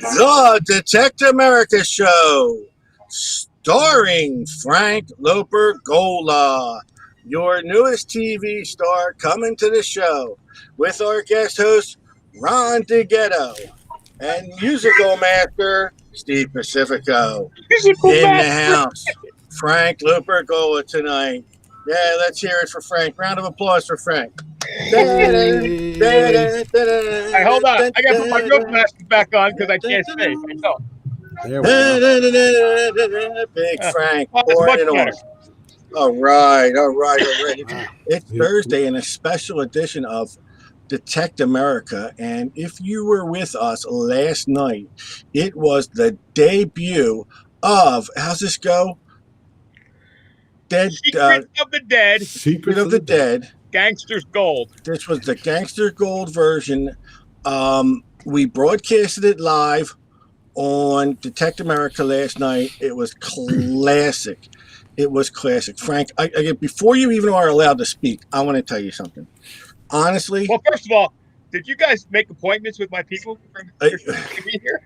The Detect America Show, starring Frank Loper Gola, your newest TV star coming to the show, with our guest host, Ron DeGhetto, and musical master, Steve Pacifico. Physical In the master. house, Frank Loper Gola tonight. Yeah, let's hear it for Frank. Round of applause for Frank. Hey, hold on. I gotta put my rope glasses back on because I can't see. I don't. There we go. Big Frank Well, that's pouring much it on. better. All right. It's Wow. Thursday and a special edition of Detect America. And if you were with us last night, it was the debut of, how's this go? Secret of the Dead, Secret of the Dead. Gangster's Gold. This was the Gangster Gold version. We broadcasted it live on Detect America last night. It was classic. Frank, before you even are allowed to speak, I want to tell you something. Honestly, Well, first of all, did you guys make appointments with my people for here?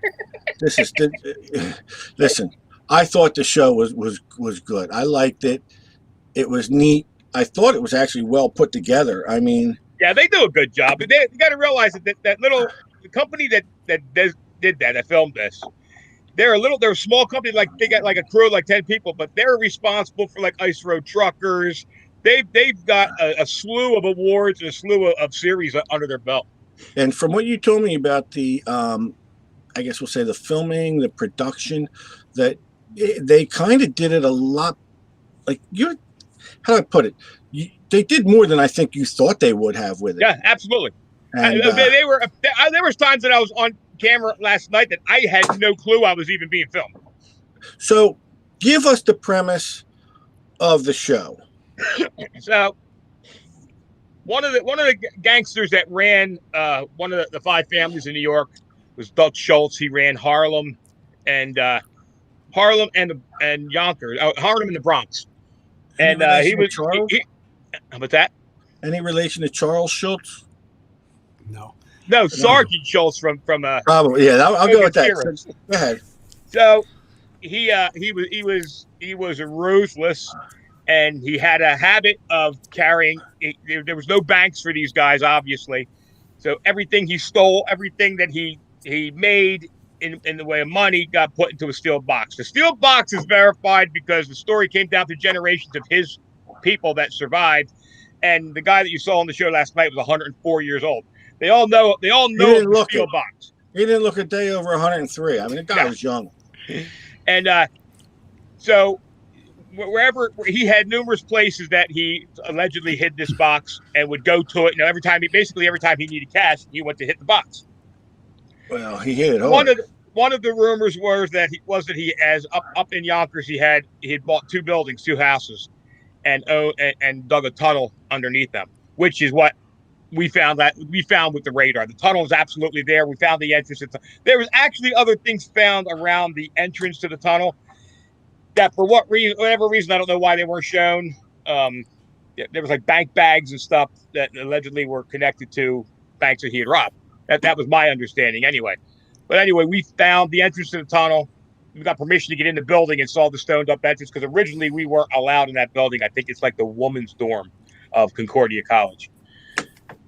Listen. I thought the show was good. I liked it. It was neat. I thought it was actually well put together. I mean, Yeah, they do a good job. But you got to realize that the company that did that filmed this, they're a small company. Like they got like a crew of like 10 people, but they're responsible for like Ice Road Truckers. They've got a slew of awards and a slew of series under their belt. And from what you told me about the, I guess we'll say the filming, the production, that they kind of did it a lot. Like how do I put it? They did more than I think you thought they would have with it. Yeah, absolutely. And, there was times that I was on camera last night that I had no clue I was even being filmed. So, give us the premise of the show. So, one of the gangsters that ran one of the five families in New York was Doug Schultz. He ran Harlem and Yonkers, Harlem and the Bronx. And he was Charles. How about that? Any relation to Charles Schultz? No, Sergeant Schultz from probably, yeah. I'll go with that. Go ahead. So he was ruthless, and he had a habit of carrying. There was no banks for these guys, obviously. So everything he stole, everything that he made in the way of money, got put into a steel box. The steel box is verified because the story came down through generations of his people that survived. And the guy that you saw on the show last night was 104 years old. They all know the steel box. He didn't look a day over 103. I mean, the guy was young. And so wherever he had numerous places that he allegedly hid this box and would go to it. Every time he needed cash, he went to hit the box. Well, he hit it hard. One of the rumors was that he as up in Yonkers he had bought two buildings, two houses, and dug a tunnel underneath them, which is what we found with the radar. The tunnel is absolutely there. We found the entrance. There was actually other things found around the entrance to the tunnel that, for whatever reason, I don't know why they weren't shown. There was like bank bags and stuff that allegedly were connected to banks that he had robbed. That was my understanding anyway. But anyway, we found the entrance to the tunnel. We got permission to get in the building and saw the stoned up entrance because originally we weren't allowed in that building. I think it's like the woman's dorm of Concordia College.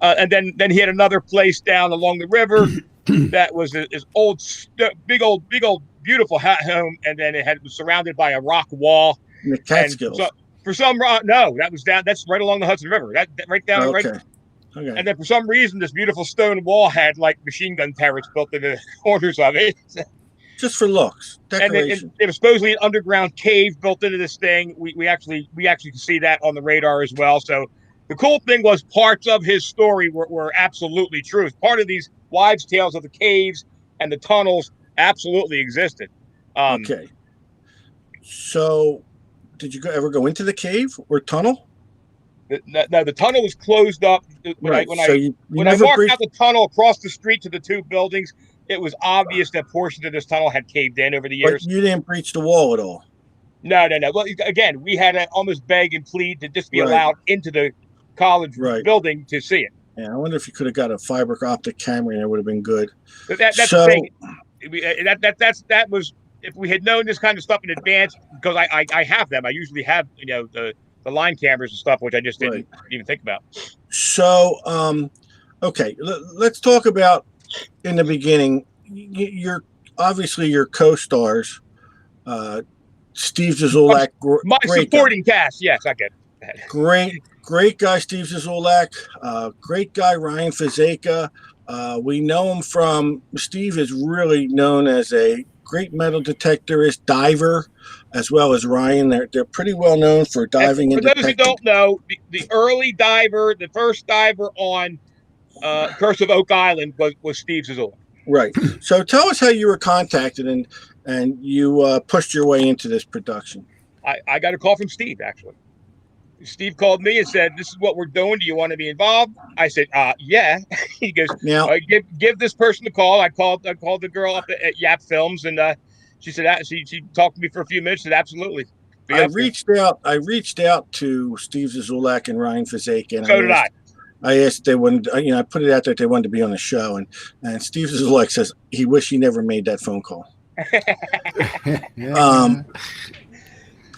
And then he had another place down along the river that was his old, big old, beautiful home, and then it was surrounded by a rock wall. The Catskills. So, for some no, that was down. That's right along the Hudson River. That right down. Okay. Right. Okay. And then for some reason, this beautiful stone wall had like machine gun turrets built into the corners of it. Just for looks, decoration. And there was supposedly an underground cave built into this thing. We actually can see that on the radar as well. So the cool thing was parts of his story were absolutely true. Part of these wives' tales of the caves and the tunnels absolutely existed. Okay. So, did you ever go into the cave or tunnel? No, the tunnel was closed up. When I marked out the tunnel across the street to the two buildings, it was obvious that portions of this tunnel had caved in over the years. But you didn't breach the wall at all? No. Well, again, we had to almost beg and plead to just be allowed into the college building to see it. Yeah, I wonder if you could have got a fiber optic camera and it would have been good. That's So- the thing. That was if we had known this kind of stuff in advance, because I have them. I usually have the line cameras and stuff, which I just didn't even think about. So, okay, let's talk about in the beginning. You're obviously your co-stars, Steve Zazulak, My great supporting cast, yes, I get that. Great guy, Steve Zazulak. Great guy, Ryan Fazeka. We know him from. Steve is really known as a great metal detectorist, diver, as well as Ryan. They're pretty well known for diving. And for those who don't know, the early diver, the first diver on Curse of Oak Island was Steve Zazulak. Right. So tell us how you were contacted and you pushed your way into this production. I got a call from Steve, actually. Steve called me and said, "This is what we're doing. Do you want to be involved?" I said, "Yeah." He goes, Now, give this person a call. I called the girl up at Yap Films, and she said she talked to me for a few minutes. Said, "Absolutely." I reached out to Steve Zazulak and Ryan Fazeka, and so did I. I asked if they wouldn't. I put it out there if they wanted to be on the show, and Steve Zazulak says he wished he never made that phone call.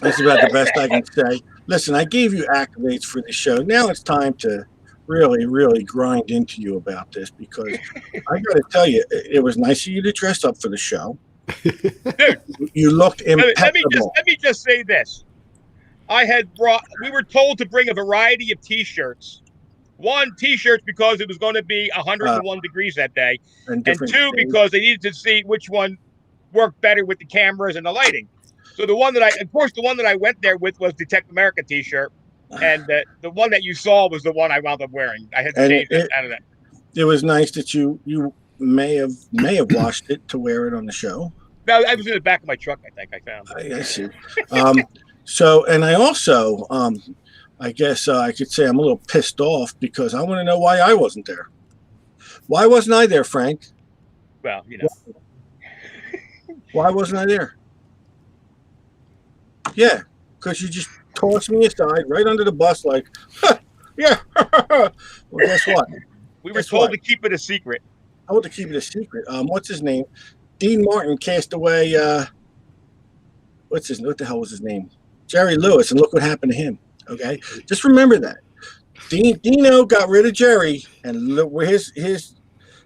That's about the best I can say. Listen, I gave you accolades for the show. Now it's time to really, really grind into you about this, because I got to tell you, it was nice of you to dress up for the show. Dude, you looked impeccable. Let me just say this. We were told to bring a variety of T-shirts. One, T-shirts because it was going to be 101 degrees that day, and two, because they needed to see which one worked better with the cameras and the lighting. So the one that I went there with was Detect America T-shirt, and the one that you saw was the one I wound up wearing. I had to change it out of that. It was nice that you may have washed it to wear it on the show. No, I was in the back of my truck. I think I found it. I see. So, and I also, I guess I could say I'm a little pissed off because I want to know why I wasn't there. Why wasn't I there, Frank? Well, Why wasn't I there? Yeah, because you just tossed me aside right under the bus like, yeah. Well, guess what? We were told to keep it a secret. I want to keep it a secret. What's his name? Dean Martin cast away. What the hell was his name? Jerry Lewis, and look what happened to him. Okay, just remember that. Dino got rid of Jerry, and look where his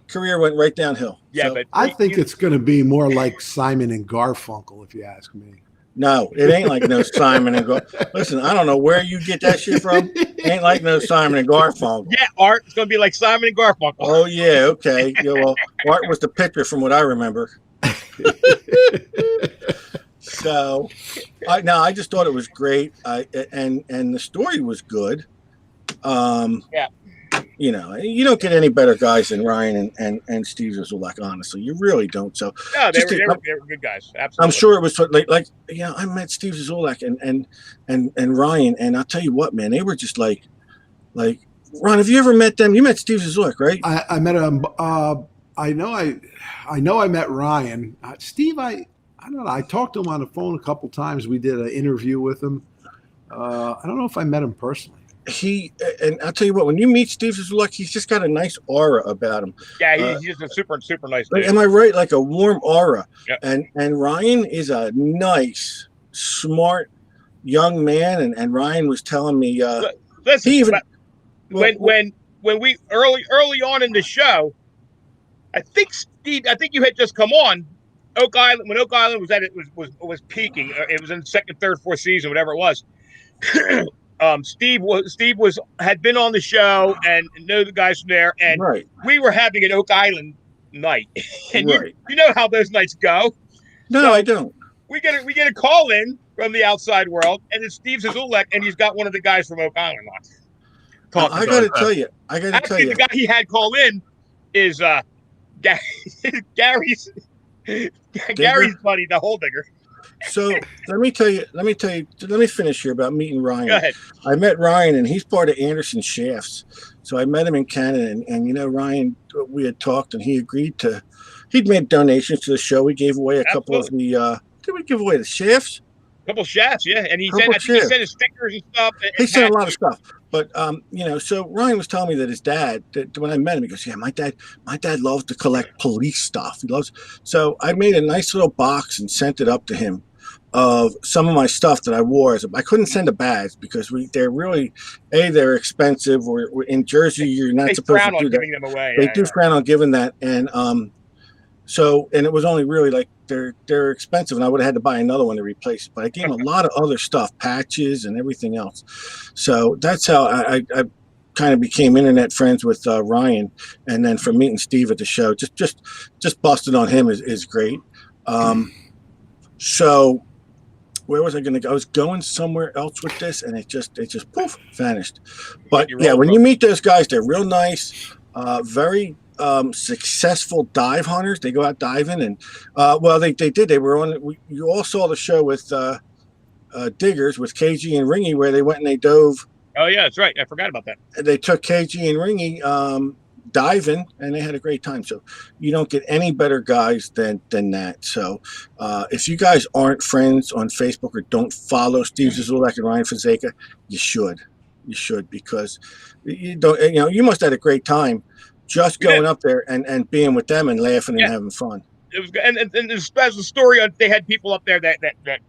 career went right downhill. Yeah, so, but I think it's going to be more like Simon and Garfunkel, if you ask me. No, it ain't like no Simon and Garfunkel. Listen, I don't know where you get that shit from. It ain't like no Simon and Garfunkel. Yeah, Art, it's going to be like Simon and Garfunkel. Oh, yeah, okay. Yeah, well, Art was the picture from what I remember. So, I just thought it was great. And the story was good. Yeah. You don't get any better guys than Ryan and Steve Zazulak, honestly. You really don't. So no, they were good guys. Absolutely. I'm sure it was like I met Steve Zazulak and Ryan, and I'll tell you what, man, they were just like Ron, have you ever met them? You met Steve Zazulak, right? I met him. I know I met Ryan. Steve, I don't know. I talked to him on the phone a couple times. We did an interview with him. I don't know if I met him personally. And I'll tell you what, when you meet Steve Zazulak, he's just got a nice aura about him. Yeah, he's just a super nice dude. Am I right? Like a warm aura. Yep. And Ryan is a nice, smart young man. And Ryan was telling me, listen, when we early on in the show, I think you had just come on Oak Island when Oak Island was peaking. It was in the second, third, fourth season, whatever it was. Steve had been on the show and know the guys from there, and we were having an Oak Island night, and you know how those nights go. No, so I don't. We get a call in from the outside world, and it's Steve Zazulak, and he's got one of the guys from Oak Island on. I got to tell you, the guy he had call in is Gary's buddy, the Hole Digger. So let me finish here about meeting Ryan. Go ahead. I met Ryan, and he's part of Anderson Shafts. So I met him in Canada, and Ryan, we had talked, and he agreed he'd made donations to the show. We gave away a couple of the, did we give away the shafts? A couple of shafts, yeah. And he sent his stickers and stuff. He sent a lot of stuff. But so Ryan was telling me that his dad, that when I met him, he goes, "Yeah, my dad loves to collect police stuff. He loves." So I made a nice little box and sent it up to him of some of my stuff that I wore. I couldn't send a badge because they're really they're expensive. Or in Jersey, you're not They supposed frown to do on that. giving them away. They do frown on giving that, and and it was only really like they're expensive, and I would have had to buy another one to replace it. But I gave him a lot of other stuff, patches and everything else. So that's how I kind of became internet friends with Ryan, and then from meeting Steve at the show, just busted on him is great. So where was I going to go? I was going somewhere else with this, and it just poof vanished. But yeah, when you meet those guys, they're real nice, very successful dive hunters. They go out diving, and they did. They were on. You all saw the show with Diggers with KG and Ringy, where they went and they dove. Oh yeah, that's right. I forgot about that. They took KG and Ringy diving, and they had a great time. So you don't get any better guys than that. So if you guys aren't friends on Facebook or don't follow Steve Zazulak and Ryan Fonseca, you should, because you don't. You must have had a great time just going up there and being with them and laughing and having fun. It was, and as a story, they had people up there that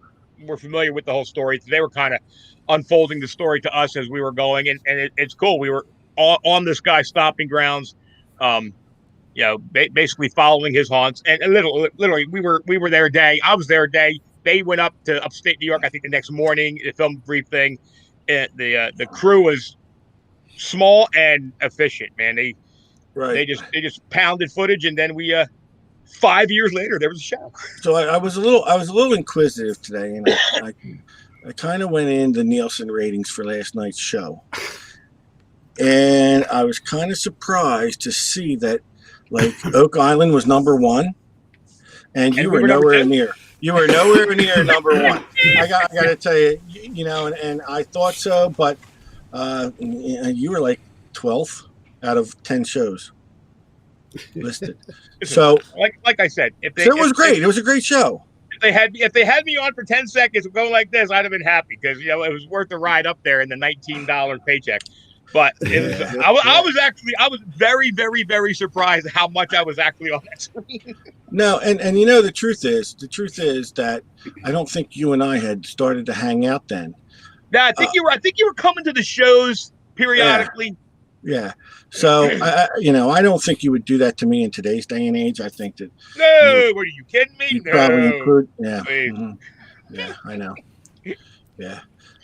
were familiar with the whole story. They were kind of unfolding the story to us as we were going, and it's cool. We were on this guy's stomping grounds, basically following his haunts, and literally we were there a day. I was there a day. They went up to upstate New York, I think, the next morning. They filmed a brief thing. The crew was small and efficient, man. They just pounded footage, and then we 5 years later there was a show. So I was a little inquisitive today, and I kind of went into Nielsen ratings for last night's show, and I was kind of surprised to see that like Oak Island was number one, and you were nowhere near. You were nowhere near number one. I got to tell you, and I thought so, but you were like 12th out of 10 shows listed. So, like I said, it was great. It was a great show. If they had me on for 10 seconds going like this, I'd have been happy because it was worth the ride up there and the $19 paycheck. But I was very, very, very surprised at how much I was actually on that screen. No, and the truth is that I don't think you and I had started to hang out then. No, I think you were coming to the shows periodically. Yeah. So I don't think you would do that to me in today's day and age. I think that. No, what are you kidding me? You probably could. Yeah. Mm-hmm. Yeah, I know. Yeah.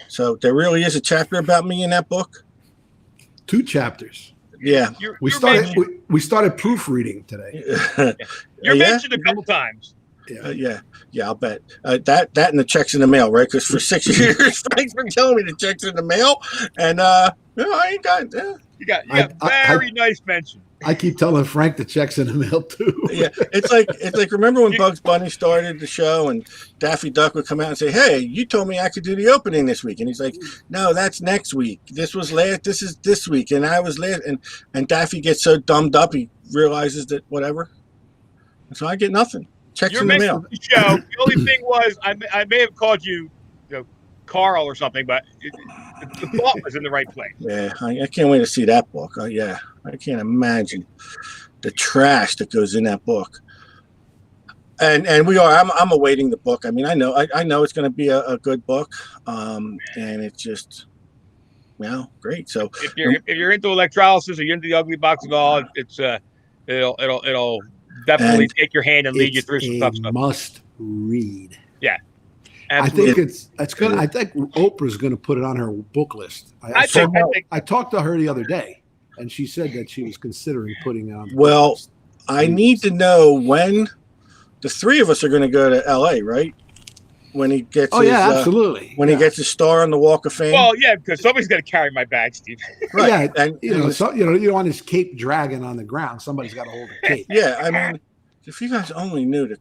So there really is a chapter about me in that book. 2 chapters. Yeah. We started proofreading today. You're mentioned a couple times. Yeah, I'll bet that and the checks in the mail, right? Because for 6 years, thanks for telling me the checks in the mail, and I ain't got. You got very nice mention. I keep telling Frank the checks in the mail too. Yeah, it's like remember when Bugs Bunny started the show and Daffy Duck would come out and say, "Hey, you told me I could do the opening this week," and he's like, "No, that's next week. This is this week, and I was last." And Daffy gets so dumbed up he realizes that whatever. And so I get nothing. Checks in the mail. The show. The only thing was I may have called you, Carl or something, but the thought was in the right place. Yeah, I can't wait to see that book. I can't imagine the trash that goes in that book. And we are. I'm awaiting the book. I mean, I know it's going to be a good book. And it's just, great. So if you're into electrolysis or you're into the ugly box at all, it's it'll definitely take your hand and lead you through some tough stuff. Must read. Yeah. Absolutely. I think it's gonna. I think Oprah's gonna put it on her book list. I talked to her the other day, and she said that she was considering putting it on. Well, I need to know when the 3 of us are going to go to L.A. Right? When he gets. Absolutely. When he gets his star on the Walk of Fame. Well, yeah, because somebody's going to carry my bag, Steve. Right. Yeah, and you don't want his cape dragging on the ground. Somebody's got to hold the cape. Yeah, I mean, if you guys only knew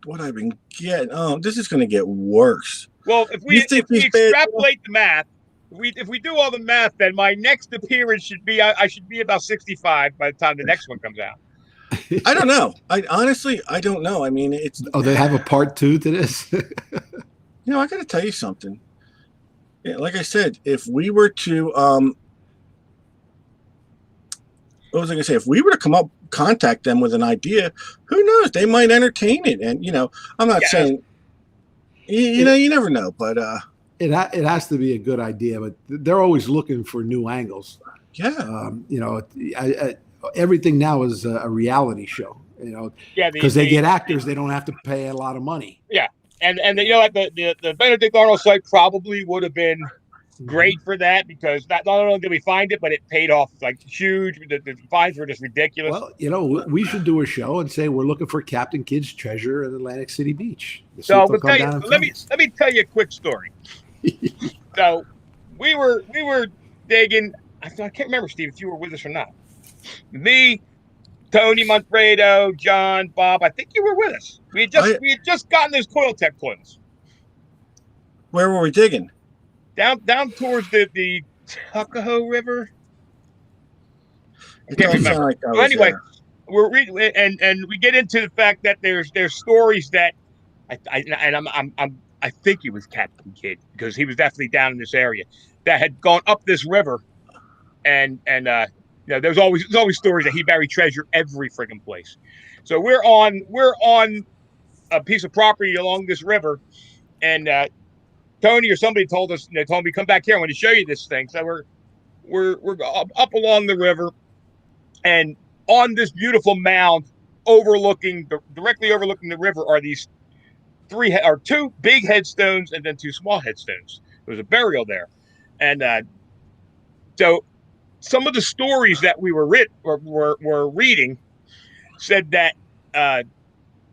what I've been getting. Oh, this is going to get worse. Well, if we extrapolate the math, if we do all the math, then my next appearance should be I should be about 65 by the time the next one comes out. I don't know. I honestly don't know. I mean, it's. Oh, they have a part 2 to this. I got to tell you something. Yeah, like I said, if we were to, what was I going to say? If we were to contact them with an idea, who knows? They might entertain it. And, I'm not Yeah, saying, It, you never know, but, it has to be a good idea, but they're always looking for new angles. yeah. Everything now is a reality show. yeah, Because they get actors, they don't have to pay a lot of money. yeah, and what, the Benedict Arnold site probably would have been great for that, because not only did we find it, but it paid off like huge. The fines were just ridiculous. Well, we should do a show and say we're looking for Captain Kidd's treasure at Atlantic City Beach. So let me tell you a quick story. So we were digging. I can't remember, Steve, if you were with us or not. Me, Tony Manfredo, John, Bob. I think you were with us. We had just gotten those Coiltech coils. Where were we digging? Down towards the Tuckahoe River. It don't sound like that. So anyway, and we get into the fact that there's stories that I think he was Captain Kidd, because he was definitely down in this area, that had gone up this river, and there's always stories that he buried treasure every friggin' place. So we're on a piece of property along this river, and Tony or somebody told me, come back here, I want to show you this thing. So we're up along the river, and on this beautiful mound directly overlooking the river are these two big headstones and then two small headstones. There was a burial there. And so some of the stories that we were reading said that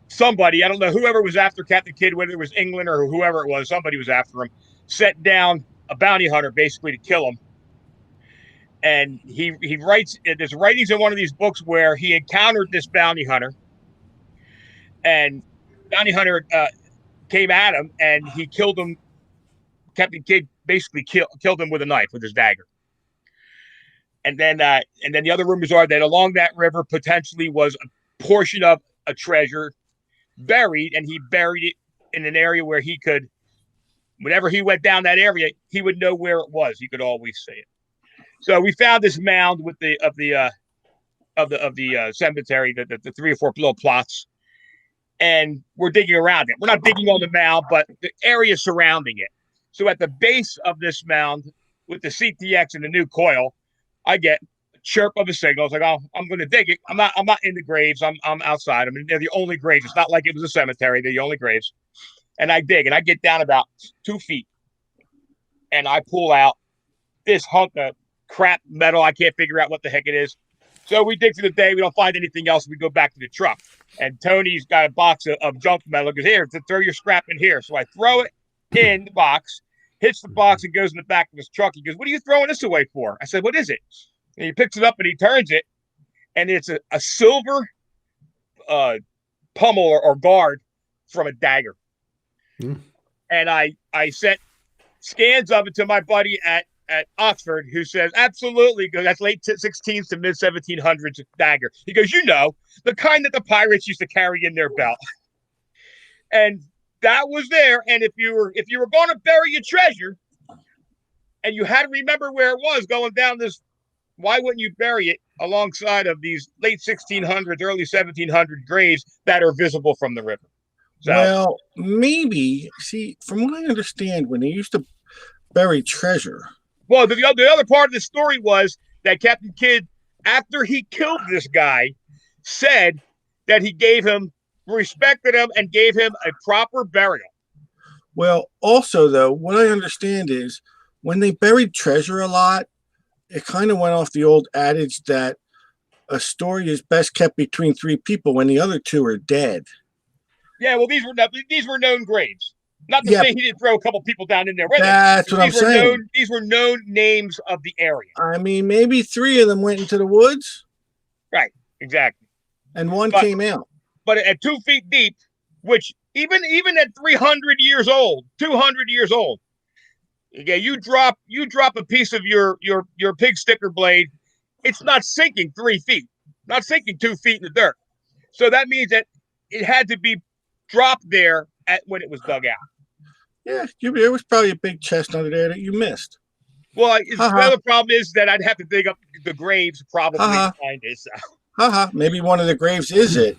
somebody, I don't know, whoever was after Captain Kidd, whether it was England or whoever it was, somebody was after him, set down a bounty hunter basically to kill him. And he writes, there's writings in one of these books where he encountered this bounty hunter, and bounty hunter came at him and he killed him. Captain Kidd basically killed him with a knife, with his dagger. And then the other rumors are that along that river potentially was a portion of a treasure buried, and he buried it in an area where he could, whenever he went down that area, he would know where it was. He could always see it. So we found this mound with the cemetery, the 3 or 4 little plots, and we're digging around it. We're not digging on the mound, but the area surrounding it. So at the base of this mound, with the CTX and the new coil, I get a chirp of a signal. It's like, oh, I'm going to dig it. I'm not in the graves. I'm outside. I mean, they're the only graves. It's not like it was a cemetery. They're the only graves. And I dig, and I get down about 2 feet, and I pull out this hunk of crap metal. I can't figure out what the heck it is. So we dig through the day. We don't find anything else. We go back to the truck. And Tony's got a box of junk metal. He goes, here, throw your scrap in here. So I throw it in the box, hits the box, and goes in the back of his truck. He goes, what are you throwing this away for? I said, what is it? And he picks it up and he turns it. And it's a silver pummel or guard from a dagger. And I sent scans of it to my buddy at Oxford, who says, absolutely, because that's late 16th to mid 1700s dagger. He goes, the kind that the pirates used to carry in their belt. And that was there. And if you were going to bury your treasure and you had to remember where it was going down this, why wouldn't you bury it alongside of these late 1600s, early 1700 graves that are visible from the river? So, well, maybe, see, from what I understand, when they used to bury treasure. Well, the other part of the story was that Captain Kidd, after he killed this guy, said that he respected him and gave him a proper burial. Well, also, though, what I understand is when they buried treasure a lot, it kind of went off the old adage that a story is best kept between 3 people when the other 2 are dead. Yeah, well, these were known graves. Not to say he didn't throw a couple people down in there with him. That's what I'm saying. These were known names of the area. I mean, maybe 3 of them went into the woods. Right, exactly. And 1 came out. But at 2 feet deep, which even at 300 years old, 200 years old, yeah, you drop a piece of your pig sticker blade, it's not sinking 3 feet, not sinking 2 feet in the dirt. So that means that it had to be dropped there when it was dug out. Yeah, there was probably a big chest under there that you missed. Well, the Haha, other problem is that I'd have to dig up the graves probably haha, to find it. So, haha. Maybe one of the graves is it,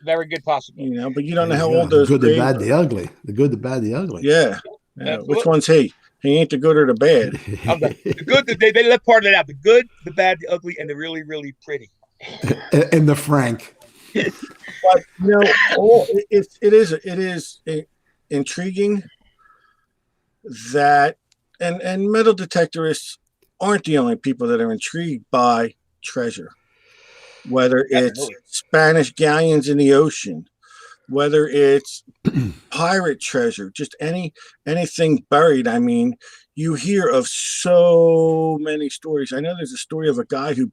very good possibility. but you don't There know you how go. old The those good, the graves bad, are. the ugly. The good, the bad, the ugly. Yeah. Which Absolutely. one's he? He ain't the good or the bad. The good, they left part of it out. The good, the bad, the ugly, and the really, really pretty. And the Frank. But it is intriguing that and metal detectorists aren't the only people that are intrigued by treasure, whether it's Absolutely. Spanish galleons in the ocean, whether it's pirate treasure, just anything buried. I mean, you hear of so many stories. I know there's a story of a guy who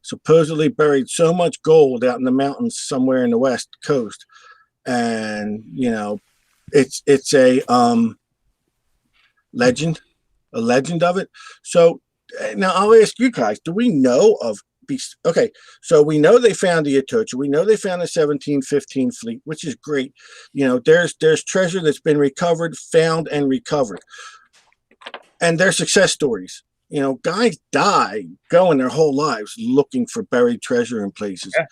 supposedly buried so much gold out in the mountains somewhere in the west coast, and it's legend, a legend of it. So now I'll ask you guys: do we know of? Okay, so we know they found the Atocha. We know they found the 1715 fleet, which is great. There's treasure that's been recovered, found, and recovered, and they're success stories. Guys die going their whole lives looking for buried treasure in places. Yeah.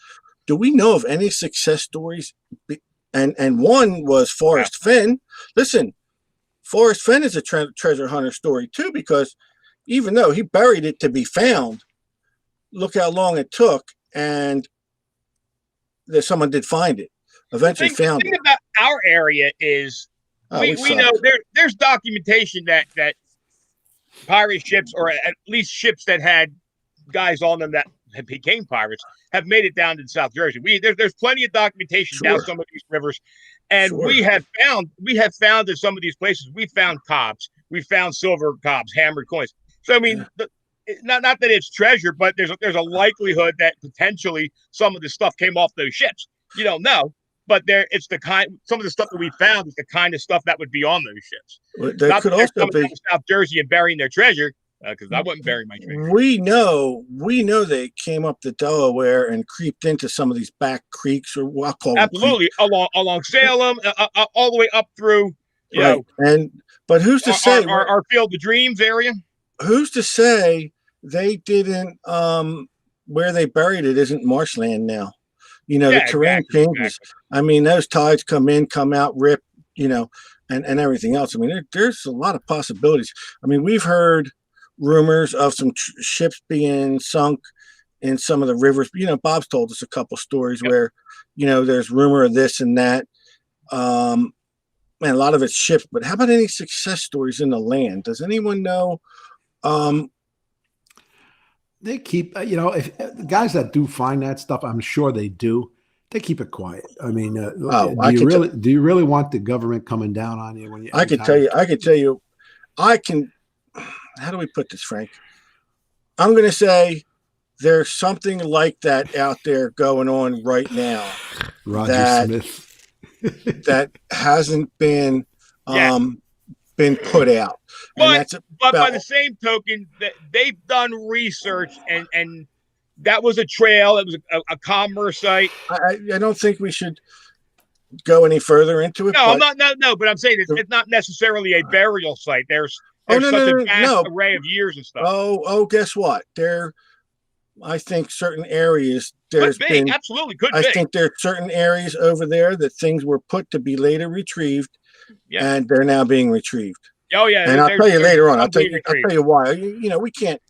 Do we know of any success stories? And one was Forrest Fenn. Listen, Forrest Fenn is a treasure hunter story too, because even though he buried it to be found, look how long it took, and someone did find it. Eventually found the thing it. about our area is we know there's documentation that pirate ships, or at least ships that had guys on them that became pirates, have made it down to South Jersey. There's plenty of documentation down some of these rivers, and we have found in some of these places, we found cobs, we found silver cobs, hammered coins. So I mean, not that it's treasure, but there's a likelihood that potentially some of the stuff came off those ships. You don't know, but it's some of the stuff that we found is the kind of stuff that would be on those ships. There could also be South Jersey and burying their treasure, because I wouldn't bury my treasure. We know they came up the Delaware and creeped into some of these back creeks, or what I'll call them. Absolutely, along Salem, all the way up through, but who's to say our Field of Dreams area? Who's to say they didn't? Where they buried it isn't marshland now. The terrain changes. Exactly. I mean, those tides come in, come out, rip, and everything else. I mean, there's a lot of possibilities. I mean, we've heard rumors of some ships being sunk in some of the rivers. Bob's told us a couple stories where, there's rumor of this and that. And a lot of it's ships. But how about any success stories in the land? Does anyone know? They keep, if the guys that do find that stuff, I'm sure they do. They keep it quiet. I mean, do you really want the government coming down on you when you? I can tell you. How do we put this, Frank? I'm going to say there's something like that out there going on right now. Roger Smith. that hasn't been put out. But by the same token, that they've done research, and that was a trail. It was a commerce site. I don't think we should go any further into it. No, but I'm saying it's not necessarily a burial site. There's such a vast array of years and stuff. Guess what? I think certain areas absolutely could be. I think there are certain areas over there that things were put to be later retrieved, and they're now being retrieved. Oh yeah, and I'll tell you later on. I'll tell you why. We can't.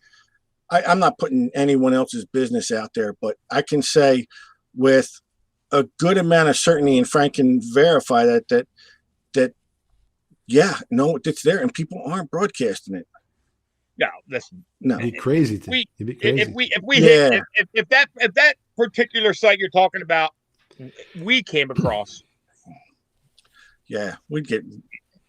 I'm not putting anyone else's business out there, but I can say with a good amount of certainty, and Frank can verify that it's there, and people aren't broadcasting it. No, it'd be crazy. If that particular site you're talking about, we came across, we'd get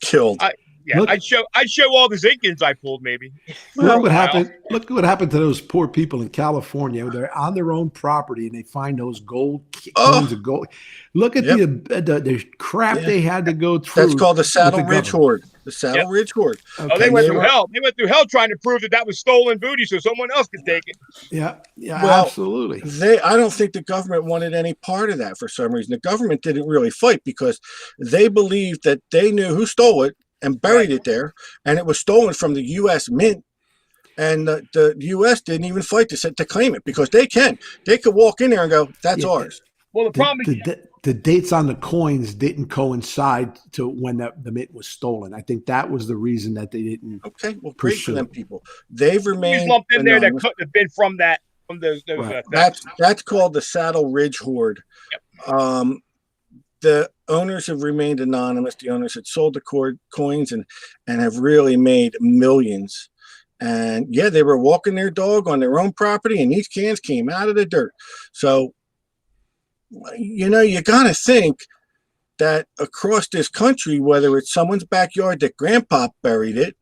killed. Yeah, Look- I'd show all the Zinkins I pulled maybe. Look what happened. Look what happened to those poor people in California. They're on their own property and they find those coins of gold. Look at Yep. the crap Yeah. they had to go through. That's called the Saddle with Ridge government. Hoard. The Saddle Ridge Hoard. Oh, Okay, they went they through were- hell. They went through hell trying to prove that was stolen booty so someone else could take it. Yeah, Well, absolutely. I don't think the government wanted any part of that for some reason. The government didn't really fight because they believed that they knew who stole it and buried it there, and it was stolen from the U.S. Mint. And the U.S. didn't even fight to claim it because they could walk in there and go, "That's Yeah, ours." Well, the problem is The dates on the coins didn't coincide to when the mint was stolen. I think that was the reason that they didn't. Okay, well, great for Pursue. them people. They've he's remained lumped in there that anonymous. couldn't have been from those Right. thefts. That's called the Saddle Ridge Hoard. The owners have remained anonymous. The owners had sold the coins and have really made millions. And yeah, they were walking their dog on their own property, and these cans came out of the dirt. So, you got to think that across this country, whether it's someone's backyard that grandpa buried it,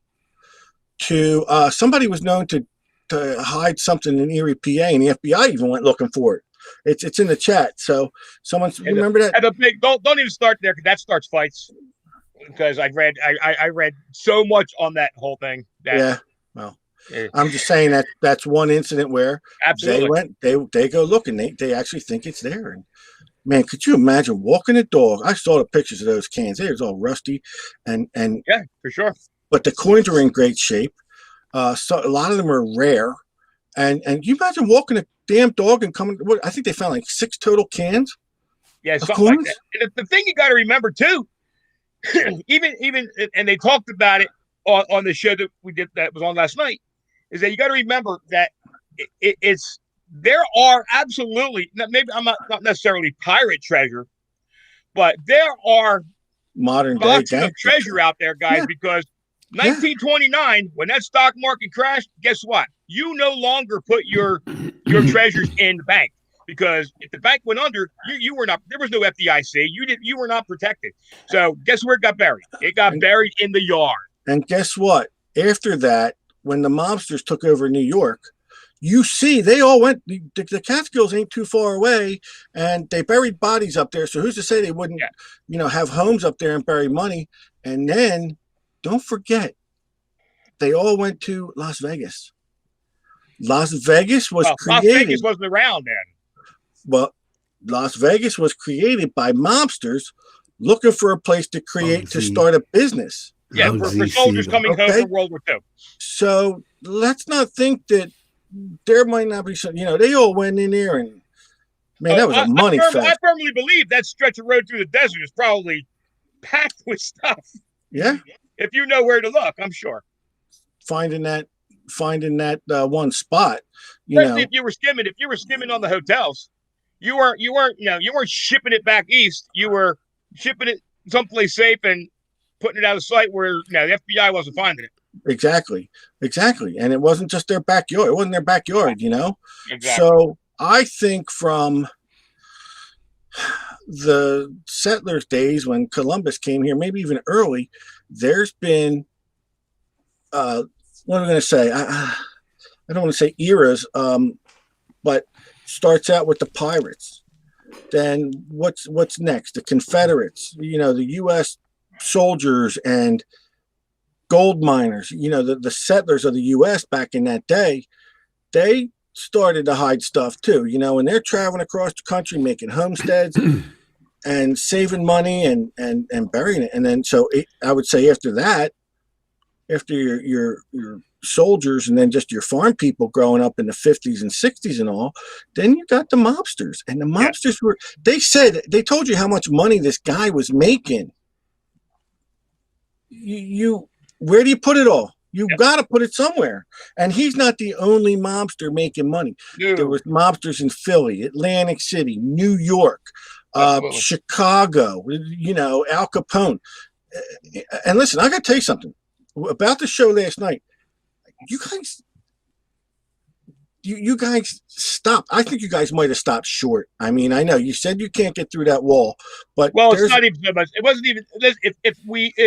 to somebody was known to hide something in Erie, PA, and the FBI even went looking for it. It's in the chat. So remember that? And the big don't even start there because that starts fights. Because I read so much on that whole thing. Yeah. Well, I'm just saying that's one incident where absolutely they go look and they actually think it's there. And man, could you imagine walking a dog? I saw the pictures of those cans. It was all rusty, and yeah, for sure. But the coins were in great shape. So a lot of them are rare. And you imagine walking a damn dog and coming. I think they found like 6 total cans. Yeah, of something coins? like that. And the thing you got to remember too, even and they talked about it on the show that we did that was on last night, is that you got to remember that it's there are absolutely maybe I'm not necessarily pirate treasure, but there are Modern day boxes of treasure out there, guys, Yeah. because 1929, when that stock market crashed, guess what? You no longer put your treasures in the bank because if the bank went under, you were not. There was no FDIC. You were not protected. So guess where it got buried? It got buried in the yard. And guess what? After that, when the mobsters took over New York, you see they all went. The Catskills ain't too far away, and they buried bodies up there. So who's to say they wouldn't, have homes up there and bury money? And then, don't forget, they all went to Las Vegas. Las Vegas was created. Las Vegas wasn't around then. Well, Las Vegas was created by mobsters looking for a place to start a business. Yeah, for soldiers coming home from World War II. So let's not think that there might not be some. They all went in there and man, that was a money fest. I firmly believe that stretch of road through the desert is probably packed with stuff. Yeah, if you know where to look, I'm sure. Finding that one spot, especially if you were skimming on the hotels, you weren't shipping it back east. You were shipping it someplace safe and putting it out of sight where the FBI wasn't finding it. Exactly, and it wasn't just their backyard. It wasn't their backyard, Exactly. So I think from the settlers' days when Columbus came here, maybe even early, there's been what am I going to say? I don't want to say eras, but starts out with the pirates. Then what's next? The Confederates, the U.S. soldiers and gold miners, the settlers of the U.S. back in that day, they started to hide stuff too, and they're traveling across the country making homesteads and saving money and burying it. And then I would say after that, after your soldiers and then just your farm people growing up in the 50s and 60s and all, then you got the mobsters. And the mobsters they told you how much money this guy was making. Where do you put it all? You've got to put it somewhere. And he's not the only mobster making money. No. There was mobsters in Philly, Atlantic City, New York, Chicago, Al Capone. And listen, I got to tell you something about the show last night. You guys, you guys stopped. I think you guys might have stopped short. I mean, I know you said you can't get through that wall, but Well, it's not even so much. It wasn't even if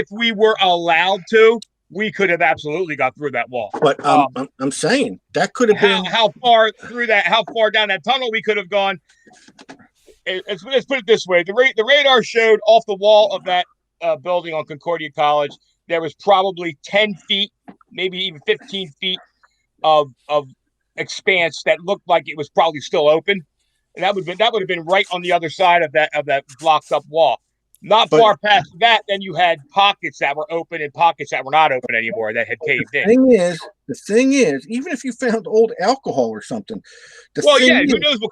we were allowed to, we could have absolutely got through that wall. But I'm saying that could have been how far through that, how far down that tunnel we could have gone. Let's put it this way: the radar showed off the wall of that building on Concordia College, there was probably 10 feet, maybe even 15 feet of expanse that looked like it was probably still open, and that would have been right on the other side of that blocked up wall. Not far past that, then you had pockets that were open and pockets that were not open anymore that had caved in. The thing is, even if you found old alcohol or something, who knows what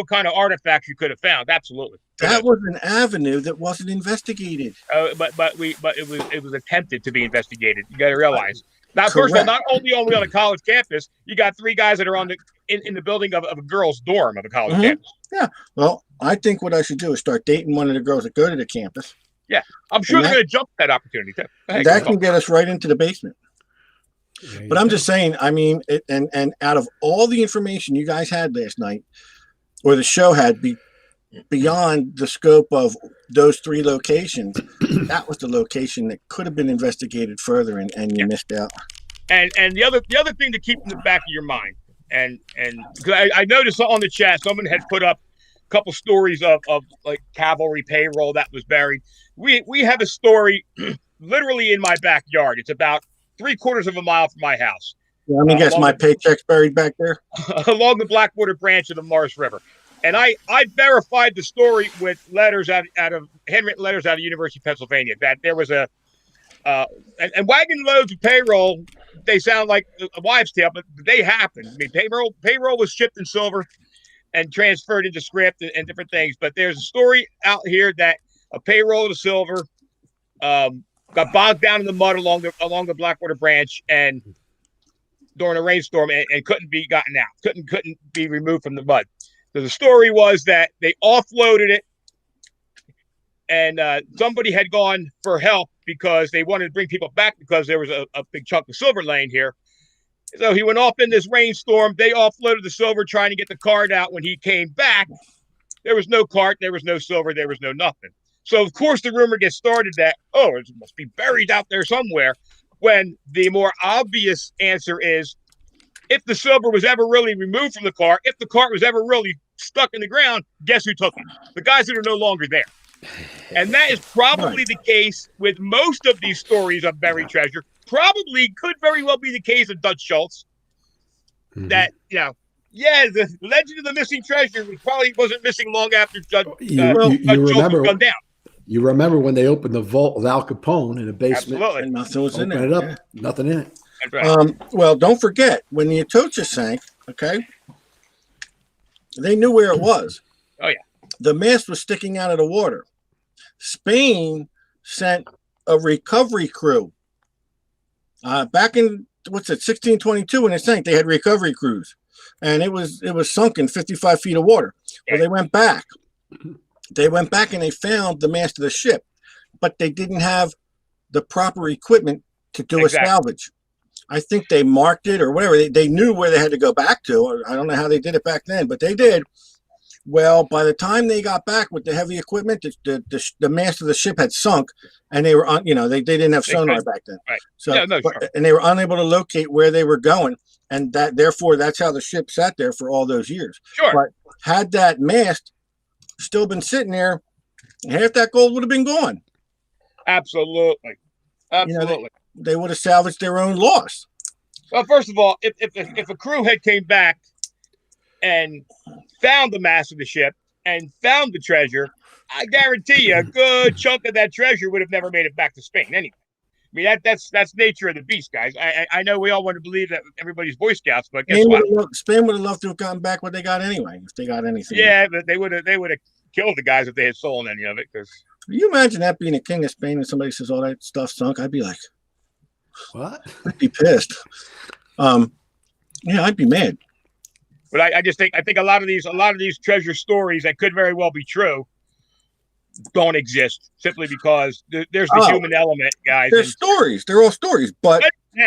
kind of artifacts you could have found? Absolutely, that was an avenue that wasn't investigated. But it was attempted to be investigated. You got to realize. Now, first of all, not only on a college campus, you got 3 guys that are in the building of a girl's dorm of a college campus. Yeah. Well, I think what I should do is start dating one of the girls that go to the campus. Yeah. I'm sure they're going to jump that opportunity too. That can get us right into the basement. But I'm just saying, I mean, and out of all the information you guys had last night, or the show had, beyond the scope of those 3 locations, that was the location that could have been investigated further, and you missed out. And the other thing to keep in the back of your mind, and because I noticed on the chat, someone had put up a couple stories of like cavalry payroll that was buried. We have a story literally in my backyard. It's about 3/4 of a mile from my house. Yeah, let me guess, my paycheck's buried back there along the Blackwater branch of the Morris River. And I verified the story with letters out of handwritten letters out of University of Pennsylvania that there was and wagon loads of payroll. They sound like a wives' tale, but they happened. I mean, payroll was shipped in silver and transferred into script and different things. But there's a story out here that a payroll of silver got bogged down in the mud along the Blackwater branch and during a rainstorm and couldn't be gotten out, couldn't be removed from the mud. So the story was that they offloaded it, and somebody had gone for help because they wanted to bring people back because there was a big chunk of silver laying here. So he went off in this rainstorm. They offloaded the silver, trying to get the cart out. When he came back, there was no cart, there was no silver, there was no nothing. So, of course, the rumor gets started that, it must be buried out there somewhere, when the more obvious answer is, if the silver was ever really removed from the cart, if the cart was ever really stuck in the ground, guess who took it? The guys that are no longer there. And that is probably the case with most of these stories of buried treasure. Probably could very well be the case of Dutch Schultz. That, the legend of the missing treasure probably wasn't missing long after Dutch Schultz was gunned down. You remember when they opened the vault with Al Capone in the basement? Absolutely. And nothing was in it. it. Nothing in it. Right. Well, don't forget, when the Atocha sank, okay, they knew where it was. Oh, yeah. The mast was sticking out of the water. Spain sent a recovery crew. Back in, 1622 when it sank, they had recovery crews. And it was sunken 55 feet of water. Well, they went back. They went back and they found the mast of the ship, but they didn't have the proper equipment to do a salvage. I think they marked it or whatever. They knew where they had to go back to. I don't know how they did it back then, but they did. Well, by the time they got back with the heavy equipment, the mast of the ship had sunk, and they were on. They didn't have sonar back then. Right. So, and they were unable to locate where they were going, and therefore that's how the ship sat there for all those years. Sure. But had that mast still been sitting there, half that gold would have been gone. Absolutely. They would have salvaged their own loss. Well, first of all, if a crew had came back and found the mast of the ship and found the treasure, I guarantee you a good chunk of that treasure would have never made it back to Spain anyway. I mean, that's nature of the beast, guys. I know we all want to believe that everybody's Boy Scouts, but guess what? Spain would have loved to have gotten back what they got anyway, if they got anything. Yeah, but they would have killed the guys if they had stolen any of it. Because can you imagine that being a king of Spain and somebody says all that stuff sunk? I'd be like, what? I'd be pissed. I'd be mad. But I think a lot of these treasure stories that could very well be true don't exist simply because there's the human element, guys. They're stories. They're all stories. But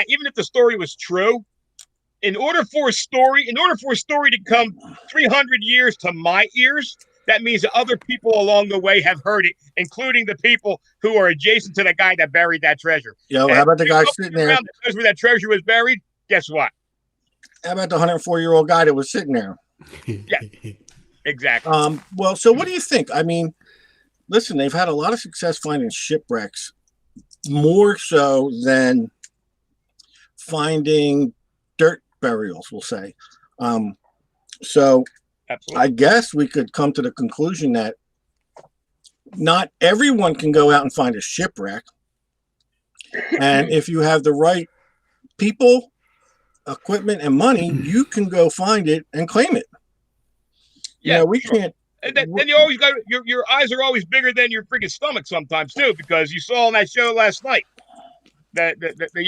even if the story was true, in order for a story to come 300 years to my ears, that means that other people along the way have heard it, including the people who are adjacent to the guy that buried that treasure. Yo, And how about the guy nobody sitting there? around that knows where that treasure was buried. Guess what? How about the 104-year-old guy that was sitting there? Yeah. Exactly. Well, so what do you think? I mean, listen, they've had a lot of success finding shipwrecks, more so than finding dirt burials, we'll say. So Absolutely. I guess we could come to the conclusion that not everyone can go out and find a shipwreck. And if you have the right people, equipment, and money, you can go find it and claim it. Yeah, we sure. can't. And then you always got your eyes are always bigger than your freaking stomach sometimes too, because you saw on that show last night that the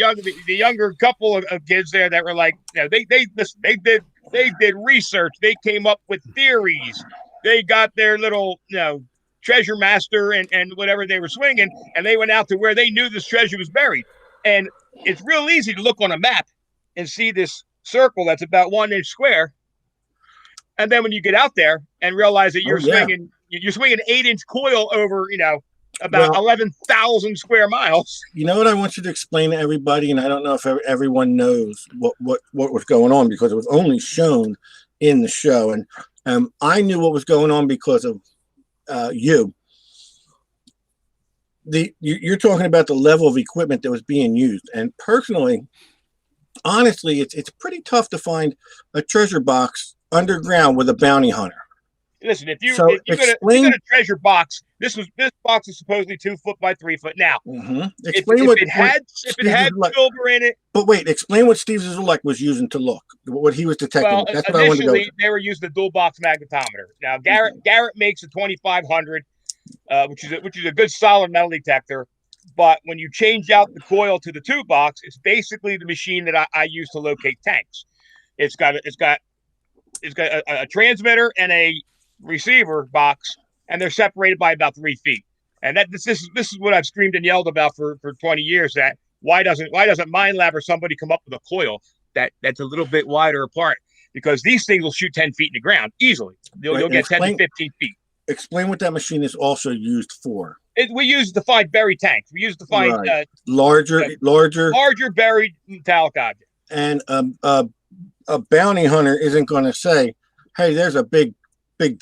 younger couple of kids there that were like, you know, they did research, they came up with theories, they got their little, you know, treasure master and whatever they were swinging, and they went out to where they knew this treasure was buried. And it's real easy to look on a map and see this circle that's about 1 inch square. And then when you get out there and realize that you're swinging 8-inch coil over, you know, about 11,000 square miles. You know what I want you to explain to everybody, and I don't know if everyone knows what was going on because it was only shown in the show, and I knew what was going on because of you. You're talking about the level of equipment that was being used, and personally, honestly, it's pretty tough to find a treasure box underground with a bounty hunter. Listen, if you go to treasure box, this box is supposedly 2 foot by 3 foot. Now, if it had silver in it. But wait, explain what Steve Zizulek was using to look, what he was detecting. Well, that's what I wanted to go with. They were using the dual box magnetometer. Now, Garrett makes a 2500, which is a good solid metal detector. But when you change out the coil to the 2 box, it's basically the machine that I use to locate tanks. It's got a transmitter and a receiver box, and they're separated by about 3 feet. And this is what I've screamed and yelled about for 20 years. That why doesn't Minelab or somebody come up with a coil that's a little bit wider apart? Because these things will shoot 10 feet in the ground easily. You'll get 10 to 15 feet. Explain what that machine is also used for. We use it to find buried tanks. We use it to find larger buried metallic objects. And a bounty hunter isn't going to say, "Hey, there's a big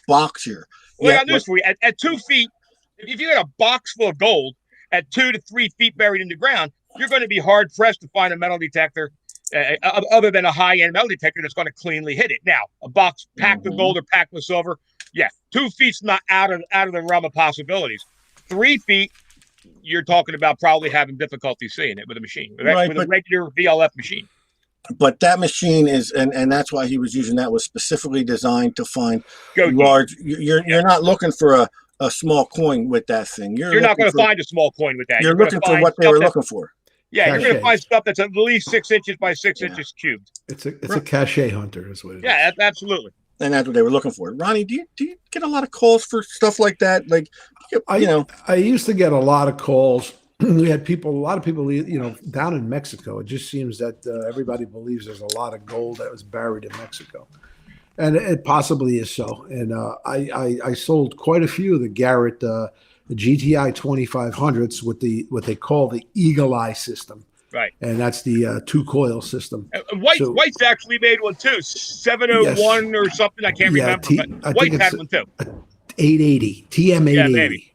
box here." Well, I got news for you. At 2 feet, if you got a box full of gold at 2 to 3 feet buried in the ground, you're going to be hard pressed to find a metal detector other than a high-end metal detector that's going to cleanly hit it. Now, a box packed with gold or packed with silver, 2 feet's not out of the realm of possibilities. 3 feet, you're talking about probably having difficulty seeing it with a machine, with a regular VLF machine. But that machine is, and that's why he was using that, was specifically designed to find large. You're not looking for a small coin with that thing. You're not going to find a small coin with that. You're looking for what they were looking for. Yeah, you're going to find stuff that's at least 6 inches by 6 inches cubed. It's a cachet hunter, is what it is. Yeah, absolutely. And that's what they were looking for. Ronnie, do you get a lot of calls for stuff like that? Like, I used to get a lot of calls. We had a lot of people, down in Mexico. It just seems that everybody believes there's a lot of gold that was buried in Mexico, and it possibly is so. And I sold quite a few of the Garrett GTI 2500s with what they call the Eagle Eye system. Right. And that's the 2 coil system. White's actually made one too, 701 or something. I can't remember. But White had one too. 880 TM 880. Yeah, maybe.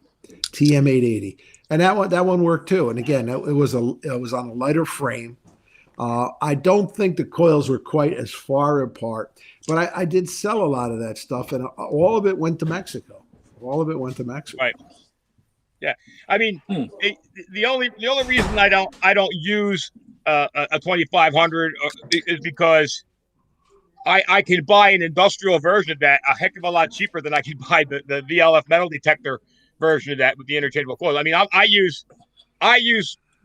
TM 880. And that one worked too. And again, it was on a lighter frame. I don't think the coils were quite as far apart, but I did sell a lot of that stuff, and all of it went to Mexico. Right. Yeah. I mean, the only reason I don't use a 2500 is because I can buy an industrial version of that a heck of a lot cheaper than I can buy the VLF metal detector version of that with the interchangeable coil. I mean, I use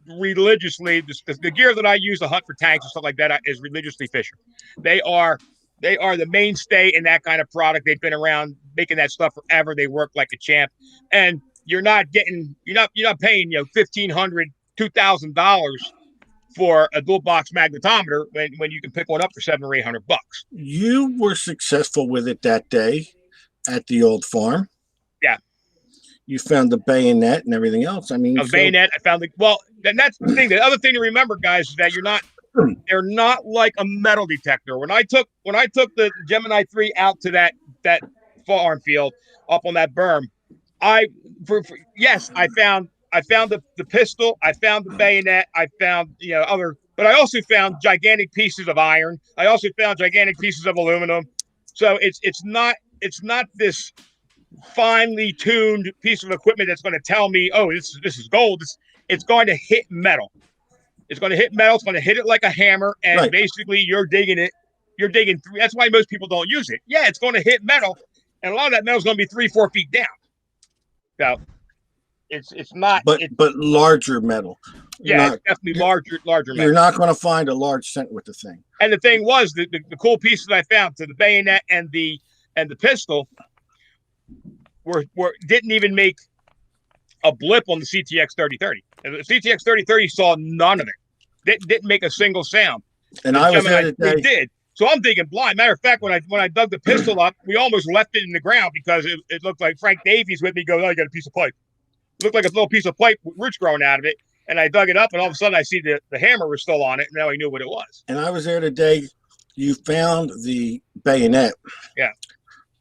religiously the gear that I use to hunt for tanks and stuff like that is religiously Fisher. They are the mainstay in that kind of product. They've been around making that stuff forever. They work like a champ, and you're not paying $1,500, $2,000 for a dual box magnetometer when you can pick one up for $700 or $800. You were successful with it that day at the old farm. Yeah. You found the bayonet and everything else. I mean, bayonet. I found that's the thing. The other thing to remember, guys, is that they're not like a metal detector. When I took the Gemini 3 out to that farm field up on that berm, yes, I found the pistol, I found the bayonet, I found other, but I also found gigantic pieces of iron. I also found gigantic pieces of aluminum. So it's not this finely tuned piece of equipment that's going to tell me, oh, this is gold. It's going to hit metal. It's going to hit metal. It's going to hit it like a hammer, and right. Basically you're digging it. You're digging through. That's why most people don't use it. Yeah, it's going to hit metal, and a lot of that metal is going to be 3-4 feet down. So it's not. But larger metal. Yeah, it's definitely larger metal. You're not going to find a large cent with the thing. And the thing was, the cool pieces I found to the bayonet and the pistol didn't even make a blip on the CTX 3030. And the CTX 3030 saw none of it. Didn't make a single sound. And I was there today. It did. So I'm thinking blind. Matter of fact, when I dug the pistol up, we almost left it in the ground because it looked like Frank Davies with me goes, oh, you got a piece of pipe. It looked like a little piece of pipe with roots growing out of it. And I dug it up, and all of a sudden I see the hammer was still on it. And now I knew what it was. And I was there today. You found the bayonet. Yeah.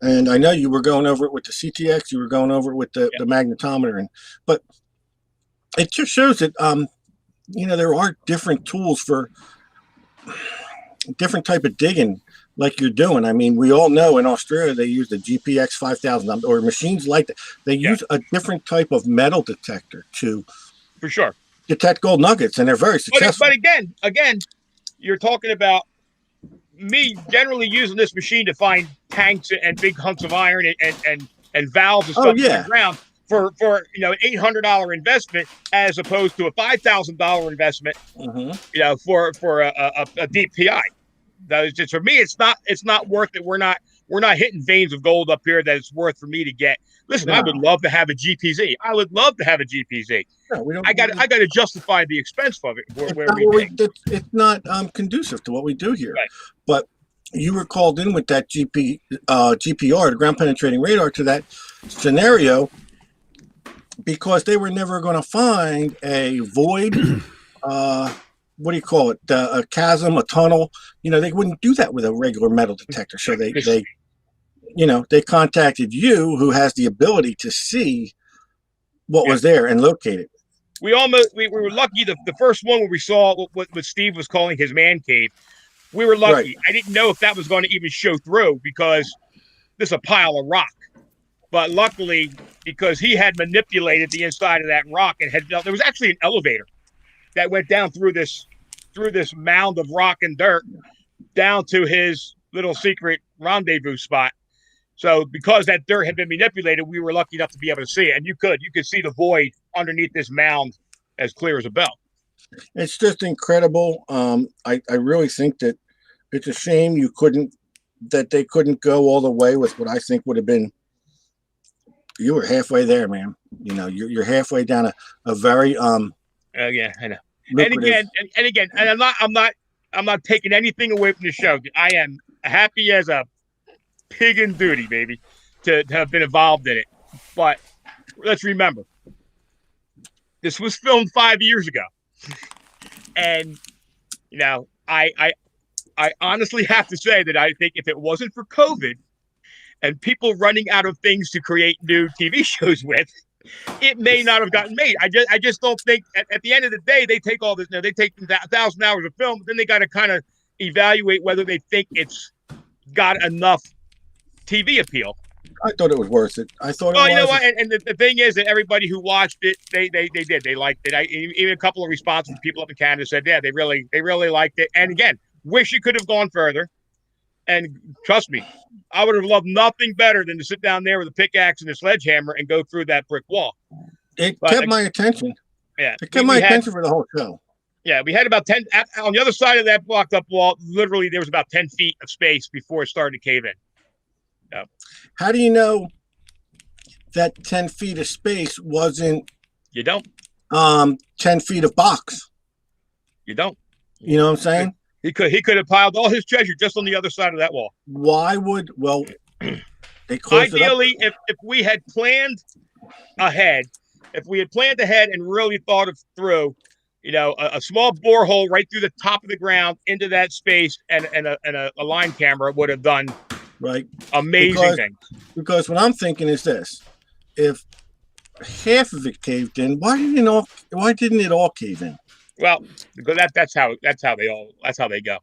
And I know you were going over it with the CTX. You were going over it with the magnetometer. But it just shows that, there are different tools for different type of digging like you're doing. I mean, we all know in Australia they use the GPX 5000 or machines like that. They use a different type of metal detector to for sure detect gold nuggets, and they're very successful. But again, you're talking about me generally using this machine to find tanks and big hunks of iron and valves and stuff in the ground for $800 investment as opposed to a $5,000 investment. For a deep PI. That is just, for me, it's not worth it. We're not hitting veins of gold up here that it's worth for me to get. Listen, I would love to have a GPZ. I would love to have a GPZ. No, I got to justify the expense of it. It's not conducive to what we do here. Right. But you were called in with that GPR, the ground penetrating radar, to that scenario because they were never going to find a void. What do you call it? A chasm, a tunnel. They wouldn't do that with a regular metal detector. So they contacted you, who has the ability to see what was there and locate it. We were lucky. The first one where we saw what Steve was calling his man cave, we were lucky. Right. I didn't know if that was going to even show through because this is a pile of rock. But luckily, because he had manipulated the inside of that rock and there was actually an elevator that went down through this mound of rock and dirt down to his little secret rendezvous spot. So because that dirt had been manipulated, we were lucky enough to be able to see it. And you could see the void underneath this mound as clear as a bell. It's just incredible. I really think that it's a shame that they couldn't go all the way with what I think would have been. You were halfway there, man. You're halfway down a very yeah, I know. Lucrative. And again, I'm not taking anything away from the show. I am happy as a pig in duty, baby, to have been involved in it. But let's remember, this was filmed 5 years ago, and I honestly have to say that I think if it wasn't for COVID and people running out of things to create new TV shows with, it may not have gotten made. I just don't think at the end of the day, they take all this, they take 1,000 hours of film, then they got to kind of evaluate whether they think it's got enough TV appeal. I thought it was worth it. I thought. Well, you know what? And the thing is that everybody who watched it, they did. They liked it. Even a couple of responses from people up in Canada said, yeah, they really liked it. And again, wish it could have gone further. And trust me, I would have loved nothing better than to sit down there with a pickaxe and a sledgehammer and go through that brick wall. It kept my attention. Yeah. It kept my attention for the whole show. Yeah, we had about 10 on the other side of that blocked up wall. Literally, there was about 10 feet of space before it started to cave in. Yeah. How do you know that 10 feet of space wasn't? You don't. 10 feet of box. You don't. You know what I'm saying? He could have piled all his treasure just on the other side of that wall. Why would they closed Ideally, it up? if we had planned ahead, and really thought it through, a small borehole right through the top of the ground into that space, and a line camera would have done Right. amazing things. Because what I'm thinking is this: if half of it caved in, why didn't it all cave in? Well, because that's how they go.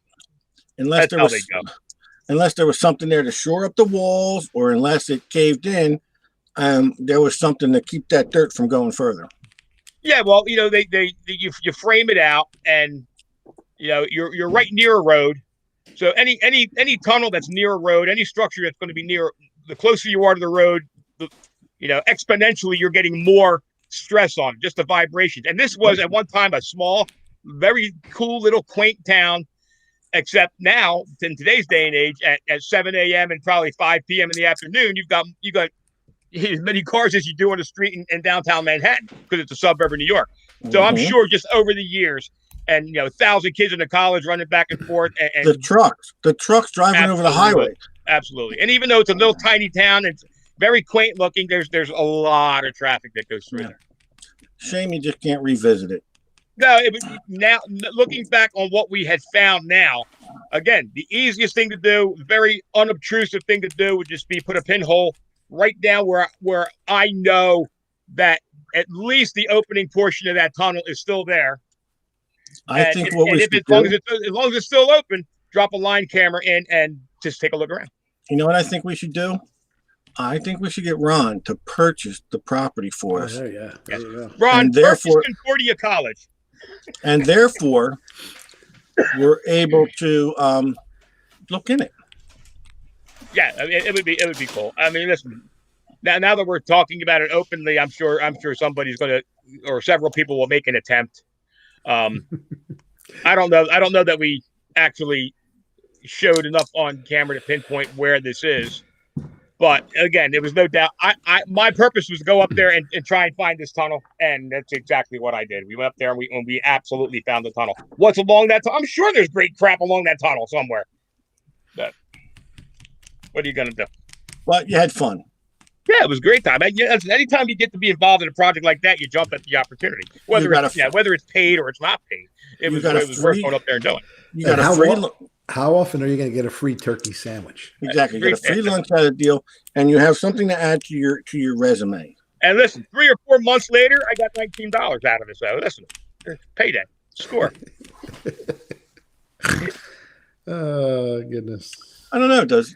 Unless there was something there to shore up the walls, or unless it caved in, there was something to keep that dirt from going further. Yeah, well, you frame it out, and you're right near a road. So any tunnel that's near a road, any structure that's going to be near, the closer you are to the road, exponentially you're getting more stress on it, just the vibrations. And this was at one time a small, very cool little quaint town, except now in today's day and age at 7 a.m. and probably 5 p.m. in the afternoon, you got as many cars as you do on the street in downtown Manhattan, because it's a suburb of New York. So I'm sure just over the years, and 1,000 kids in the college running back and forth, and the trucks driving over the highway. Absolutely. And even though it's a little tiny town, it's very quaint looking, there's a lot of traffic that goes through there. Shame you just can't revisit it. No, now looking back on what we had found now, again, the easiest thing to do, very unobtrusive thing to do, would just be put a pinhole right down where I know that at least the opening portion of that tunnel is still there. As long as it's still open, drop a line camera in and just take a look around. You know what I think we should do? I think we should get Ron to purchase the property for us. There you go. Ron, purchase Concordia College. And therefore, we're able to look in it. Yeah, I mean, it would be cool. I mean, listen, now that we're talking about it openly, I'm sure somebody's going to, or several people will make an attempt. I don't know that we actually showed enough on camera to pinpoint where this is. But again, there was no doubt. My purpose was to go up there and try and find this tunnel, and that's exactly what I did. We went up there and we absolutely found the tunnel. What's along that tunnel? I'm sure there's great crap along that tunnel somewhere. But what are you gonna do? Well, you had fun. Yeah, it was a great time. Anytime you get to be involved in a project like that, you jump at the opportunity. Whether it's paid or it's not paid, it was worth going up there and doing. You got a free. How often are you going to get a free turkey sandwich? Exactly. You get a free lunch out of the deal, and you have something to add to your resume. And listen, 3 or 4 months later, I got $19 out of it. So listen, payday, score. Oh goodness. I don't know. Does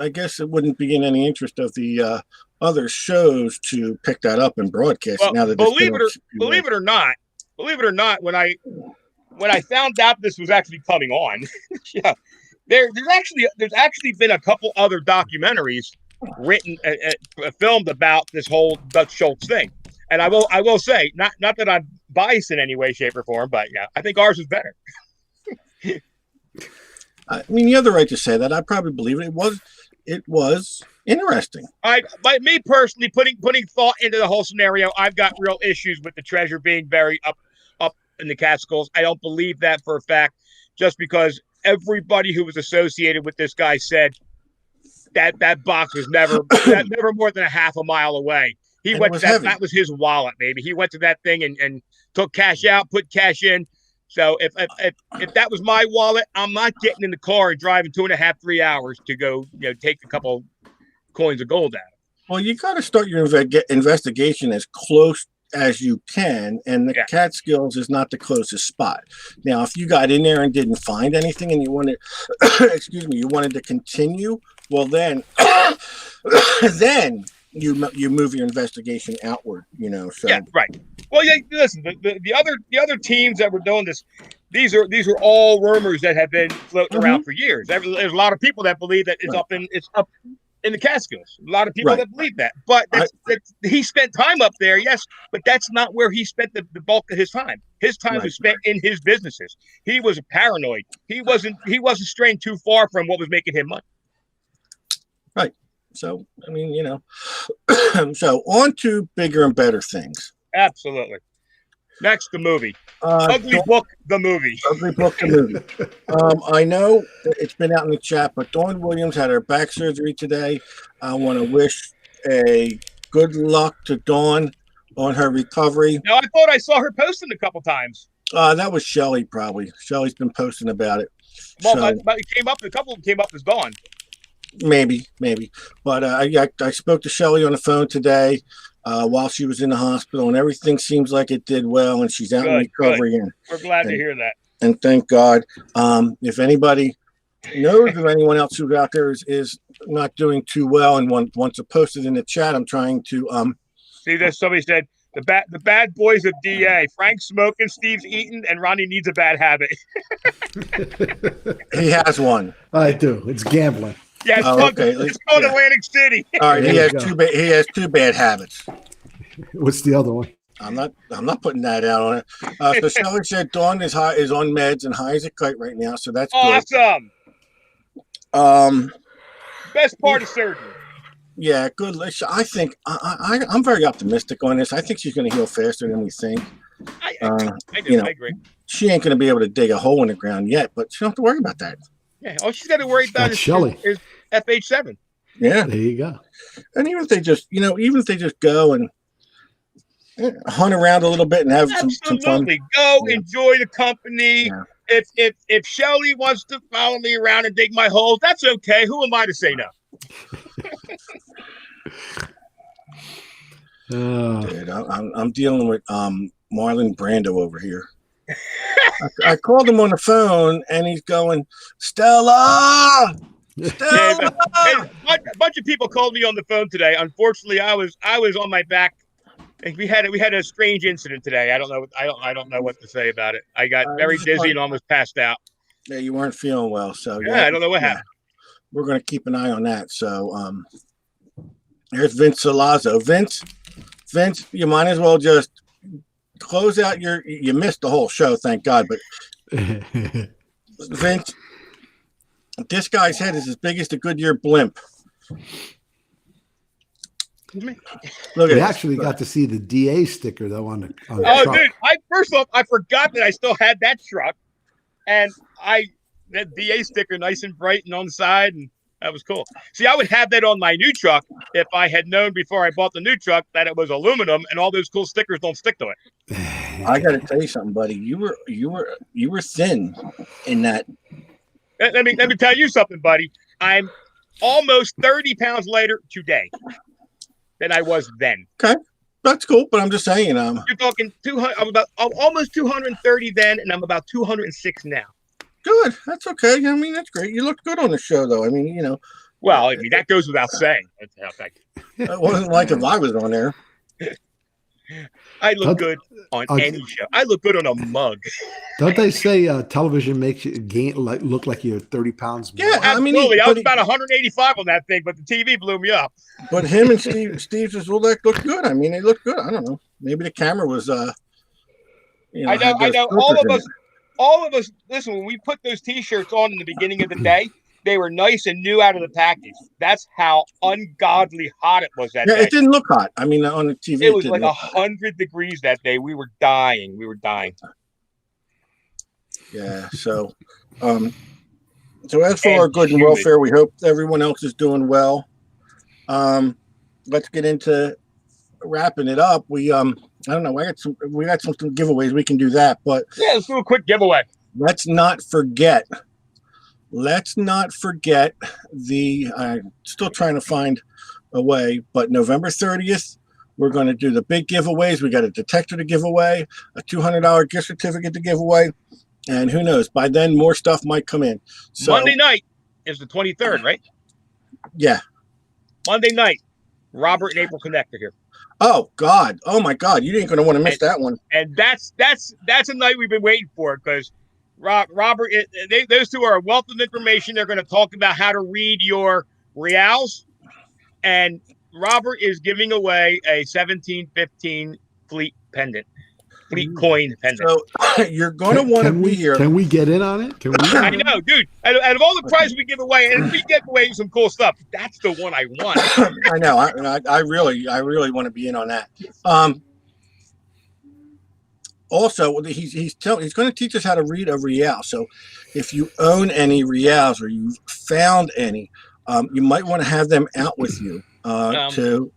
I guess it wouldn't be in any interest of the other shows to pick that up and broadcast. Well, now that believe it or not, when I found out this was actually coming on, yeah, there's actually been a couple other documentaries written, filmed about this whole Dutch Schultz thing. And I will say, not that I'm biased in any way, shape, or form, but yeah, I think ours is better. I mean, you have the right to say that. I probably believe it. It was interesting. By me personally, putting thought into the whole scenario, I've got real issues with the treasure being buried up in the Catskills. I don't believe that for a fact, just because everybody who was associated with this guy said that box was never more than a half a mile away. He went to that. That was his wallet, maybe. He went to that thing and took cash out, put cash in. So if that was my wallet, I'm not getting in the car and driving 2.5, 3 hours to go, take a couple coins of gold out. Well, you got to start your investigation as close as you can, and the Catskills is not the closest spot. Now, if you got in there and didn't find anything, and you wanted, you wanted to continue, well, then you move your investigation outward. So yeah, right. Well, yeah. Listen, the other teams that were doing this, these are all rumors that have been floating around for years. There's a lot of people that believe that it's up in the Catskills. A lot of people that believe that, but he spent time up there, yes, but that's not where he spent the bulk of his time. His time was spent in his businesses. He was paranoid. He wasn't straying too far from what was making him money. Right. So, I mean, so on to bigger and better things. Absolutely. Next, the movie. Uh, Ugly Book, the movie. Ugly Book the movie. I know it's been out in the chat, but Dawn Williams had her back surgery today. I want to wish a good luck to Dawn on her recovery. Now, I thought I saw her posting a couple times. That was Shelly, probably. Shelly's been posting about it. Well, So, but it came up. A couple of them came up as Dawn. maybe. But I spoke to Shelly on the phone today while she was in the hospital, and everything seems like it did well, and she's out in recovery. We're glad to hear that. And thank God. If anybody knows of anyone else who's out there is not doing too well and wants to post it in the chat, I'm trying to see this. Somebody said the bad boys of DA. Frank's smoking, Steve's eating, and Ronnie needs a bad habit. he has one. I do. It's gambling. Yeah, it's called Atlantic City. All right, he has two bad habits. What's the other one? I'm not putting that out on it. So Shelly said Dawn is on meds and high as a kite right now, so that's awesome. Good. Best part of surgery. Yeah, good. I think I'm very optimistic on this. I think she's going to heal faster than we think. I agree. She ain't going to be able to dig a hole in the ground yet, but she don't have to worry about that. Yeah, all she's got to worry about is FH7. Yeah, there you go. And even if they just, go and hunt around a little bit and have some fun. Go enjoy the company. Yeah. If Shelly wants to follow me around and dig my holes, that's okay. Who am I to say no? Dude, I'm dealing with Marlon Brando over here. I called him on the phone and he's going, Stella. Yeah, a bunch of people called me on the phone today. Unfortunately, I was on my back. We had a strange incident today. I don't know what to say about it. I got very dizzy and almost passed out. Yeah, you weren't feeling well, so I don't know what happened. We're going to keep an eye on that. So here's Vince Salazzo. Vince, you might as well just close out you missed the whole show, thank God, but Vince, this guy's head is as big as the Goodyear blimp. Look at actually got to see the DA sticker though on the truck. Dude, first off, I forgot that I still had that truck, and that DA sticker nice and bright and on the side, and that was cool. See, I would have that on my new truck if I had known before I bought the new truck that it was aluminum and all those cool stickers don't stick to it. I got to tell you something, buddy. You were thin in that. Let me tell you something, buddy. I'm almost 30 pounds lighter today than I was then. Okay, that's cool. But I'm just saying, you're talking 200. I'm almost 230 then, and I'm about 206 now. Good. That's okay. I mean, that's great. You looked good on the show, though. I mean, Well, I mean, that goes without saying. It wasn't like if I was on there. I look good on any show. I look good on a mug. Don't they say television makes you look like you're 30 pounds more? Yeah, absolutely. I was about 185 on that thing, but the TV blew me up. But him and Steve just looked good. I mean, they looked good. I don't know. Maybe the camera was. I know. All of us. Listen, when we put those T-shirts on in the beginning of the day, they were nice and new out of the package. That's how ungodly hot it was that day. It didn't look hot. I mean, on the TV, it was like 100 degrees that day. We were dying. Yeah. So, as for our good and welfare, we hope everyone else is doing well. Let's get into wrapping it up. We I don't know. We got some giveaways. We can do that, but yeah, let's do a quick giveaway. Let's not forget the. I'm still trying to find a way, but November 30th, we're going to do the big giveaways. We got a detector to give away, a $200 gift certificate to give away, and who knows? By then, more stuff might come in. So, Monday night is the 23rd, right? Yeah. Monday night, Robert and April Connector here. Oh God! Oh my God! You ain't going to want to miss that one. And that's a night we've been waiting for because Robert, those two are a wealth of information. They're going to talk about how to read your reals, and Robert is giving away a 1715 fleet coin pendant. So you're going to want to be here. Can we get in on it? I know, dude. Out of all the prizes we give away, and we give away some cool stuff, that's the one I want. I know. I really want to be in on that. also, he's going to teach us how to read a real. So, if you own any reals or you've found any, you might want to have them out with you. To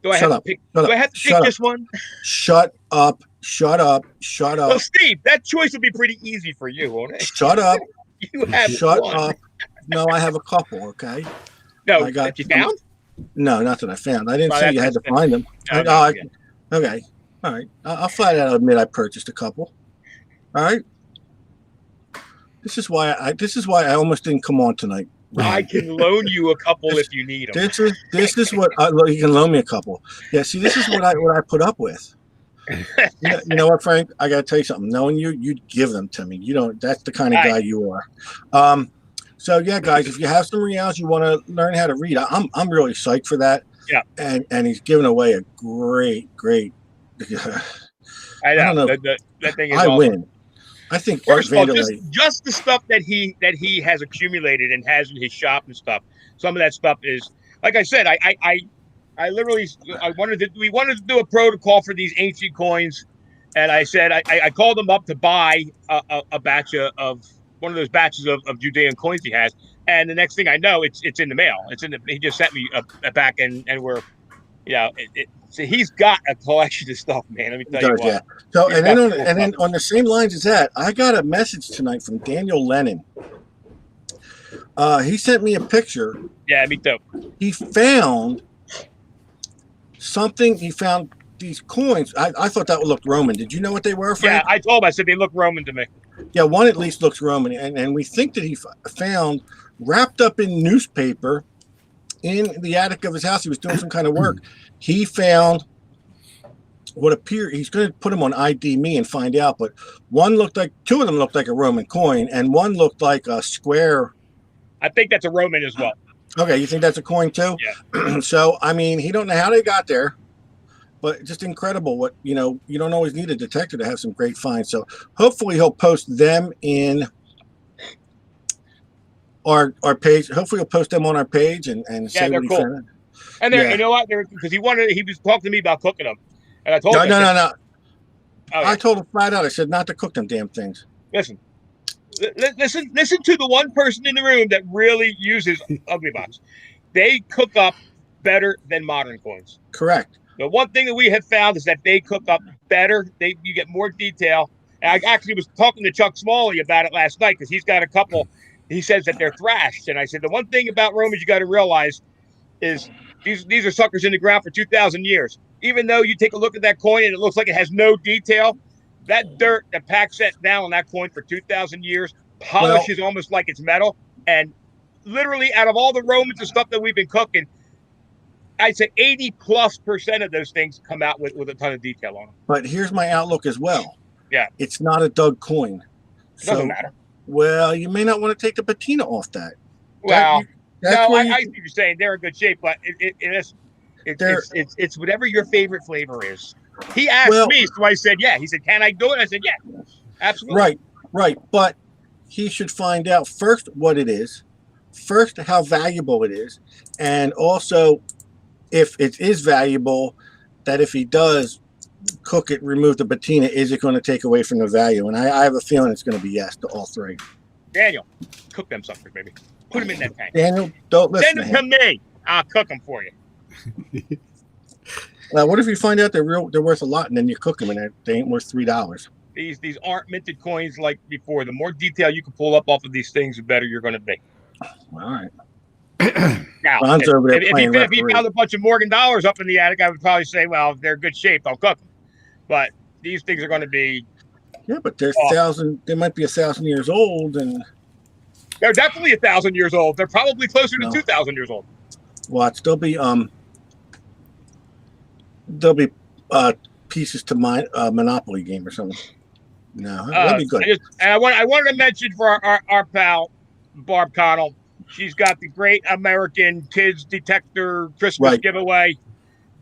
do I shut have up, to pick? shut Do up, I have to shut pick up, just one? shut up, shut up, shut Well, up, Steve, that choice will be pretty easy for you, won't it? shut up, You have shut one. up. No, I have a couple. Okay, No, I got that you found? no, not that I found. I didn't Well, say you had to find them. No, yeah. Okay, all right. I'll flat out admit I purchased a couple. All right. This is why I almost didn't come on tonight. I can loan you a couple if you need them. This is what you can loan me a couple. Yeah, see, this is what I put up with. You know what, Frank? I got to tell you something. Knowing you, you'd give them to me. You don't. That's the kind of guy you are. So yeah, guys, if you have some reals you want to learn how to read, I'm really psyched for that. Yeah. And he's giving away a great. I know. don't know. That thing is I awesome. win. I think First of all, Vanderlei. just the stuff that he has accumulated and has in his shop and stuff. Some of that stuff is, like I said, I literally we wanted to do a protocol for these ancient coins, and I said I called him up to buy a batch of one of those batches of Judean coins he has, and the next thing I know, it's in the mail. He just sent me a back, and we're, so he's got a collection of stuff, man. Let me tell you what. Yeah. So and then on the same lines as that, I got a message tonight from Daniel Lennon. He sent me a picture. Yeah, me too. He found something. He found these coins. I thought that would look Roman. Did you know what they were, Frank? Yeah, I told him. I said they look Roman to me. Yeah, one at least looks Roman, and we think that he found wrapped up in newspaper in the attic of his house. He was doing some kind of work. He found what appeared. He's going to put them on ID Me and find out. But two of them looked like a Roman coin, and one looked like a square. I think that's a Roman as well. Okay, you think that's a coin too? Yeah. So I mean, he don't know how they got there, but just incredible. What you don't always need a detector to have some great finds. So hopefully he'll post them in our page. Hopefully he'll post them on our page and say they're what he cool. found. And you know what? Because he was talking to me about cooking them, and I told him. No. Oh, yeah. I told him flat out. I said not to cook them damn things. Listen to the one person in the room that really uses Ugly Box. They cook up better than modern coins. Correct. The one thing that we have found is that they cook up better. You get more detail. And I actually was talking to Chuck Smalley about it last night because he's got a couple. He says that they're thrashed, and I said the one thing about Romans you got to realize is these are suckers in the ground for 2,000 years. Even though you take a look at that coin and it looks like it has no detail, that dirt that packs that down on that coin for 2,000 years polishes almost like it's metal. And literally, out of all the Romans and stuff that we've been cooking, I'd say 80+% of those things come out with a ton of detail on them. But here's my outlook as well. Yeah. It's not a dug coin. It doesn't matter. Well, you may not want to take the patina off that. Well, I see what you're saying. They're in good shape, but it's whatever your favorite flavor is. He asked me, so I said, yeah. He said, can I do it? I said, yeah, absolutely. Right. But he should find out first what it is, first how valuable it is, and also if it is valuable, that if he does cook it, remove the patina, is it going to take away from the value? And I have a feeling it's going to be yes to all three. Daniel, cook them suckers, baby. Put them in that tank. Daniel, don't listen Send them to me. I'll cook them for you. Now, what if you find out they're worth a lot, and then you cook them and they ain't worth $3? These aren't minted coins like before. The more detail you can pull up off of these things, the better you're going to be. All right. Now, if he found a bunch of Morgan dollars up in the attic, I would probably say, well, if they're in good shape, I'll cook them. But these things are going to be. Yeah, but they're they might be 1,000 years old, and they're definitely 1,000 years old. They're probably closer to 2,000 years old. Watch, there'll be pieces to my Monopoly game or something. No, that'd be good. I wanted to mention for our pal Barb Connell. She's got the Great American Kids Detector Christmas giveaway,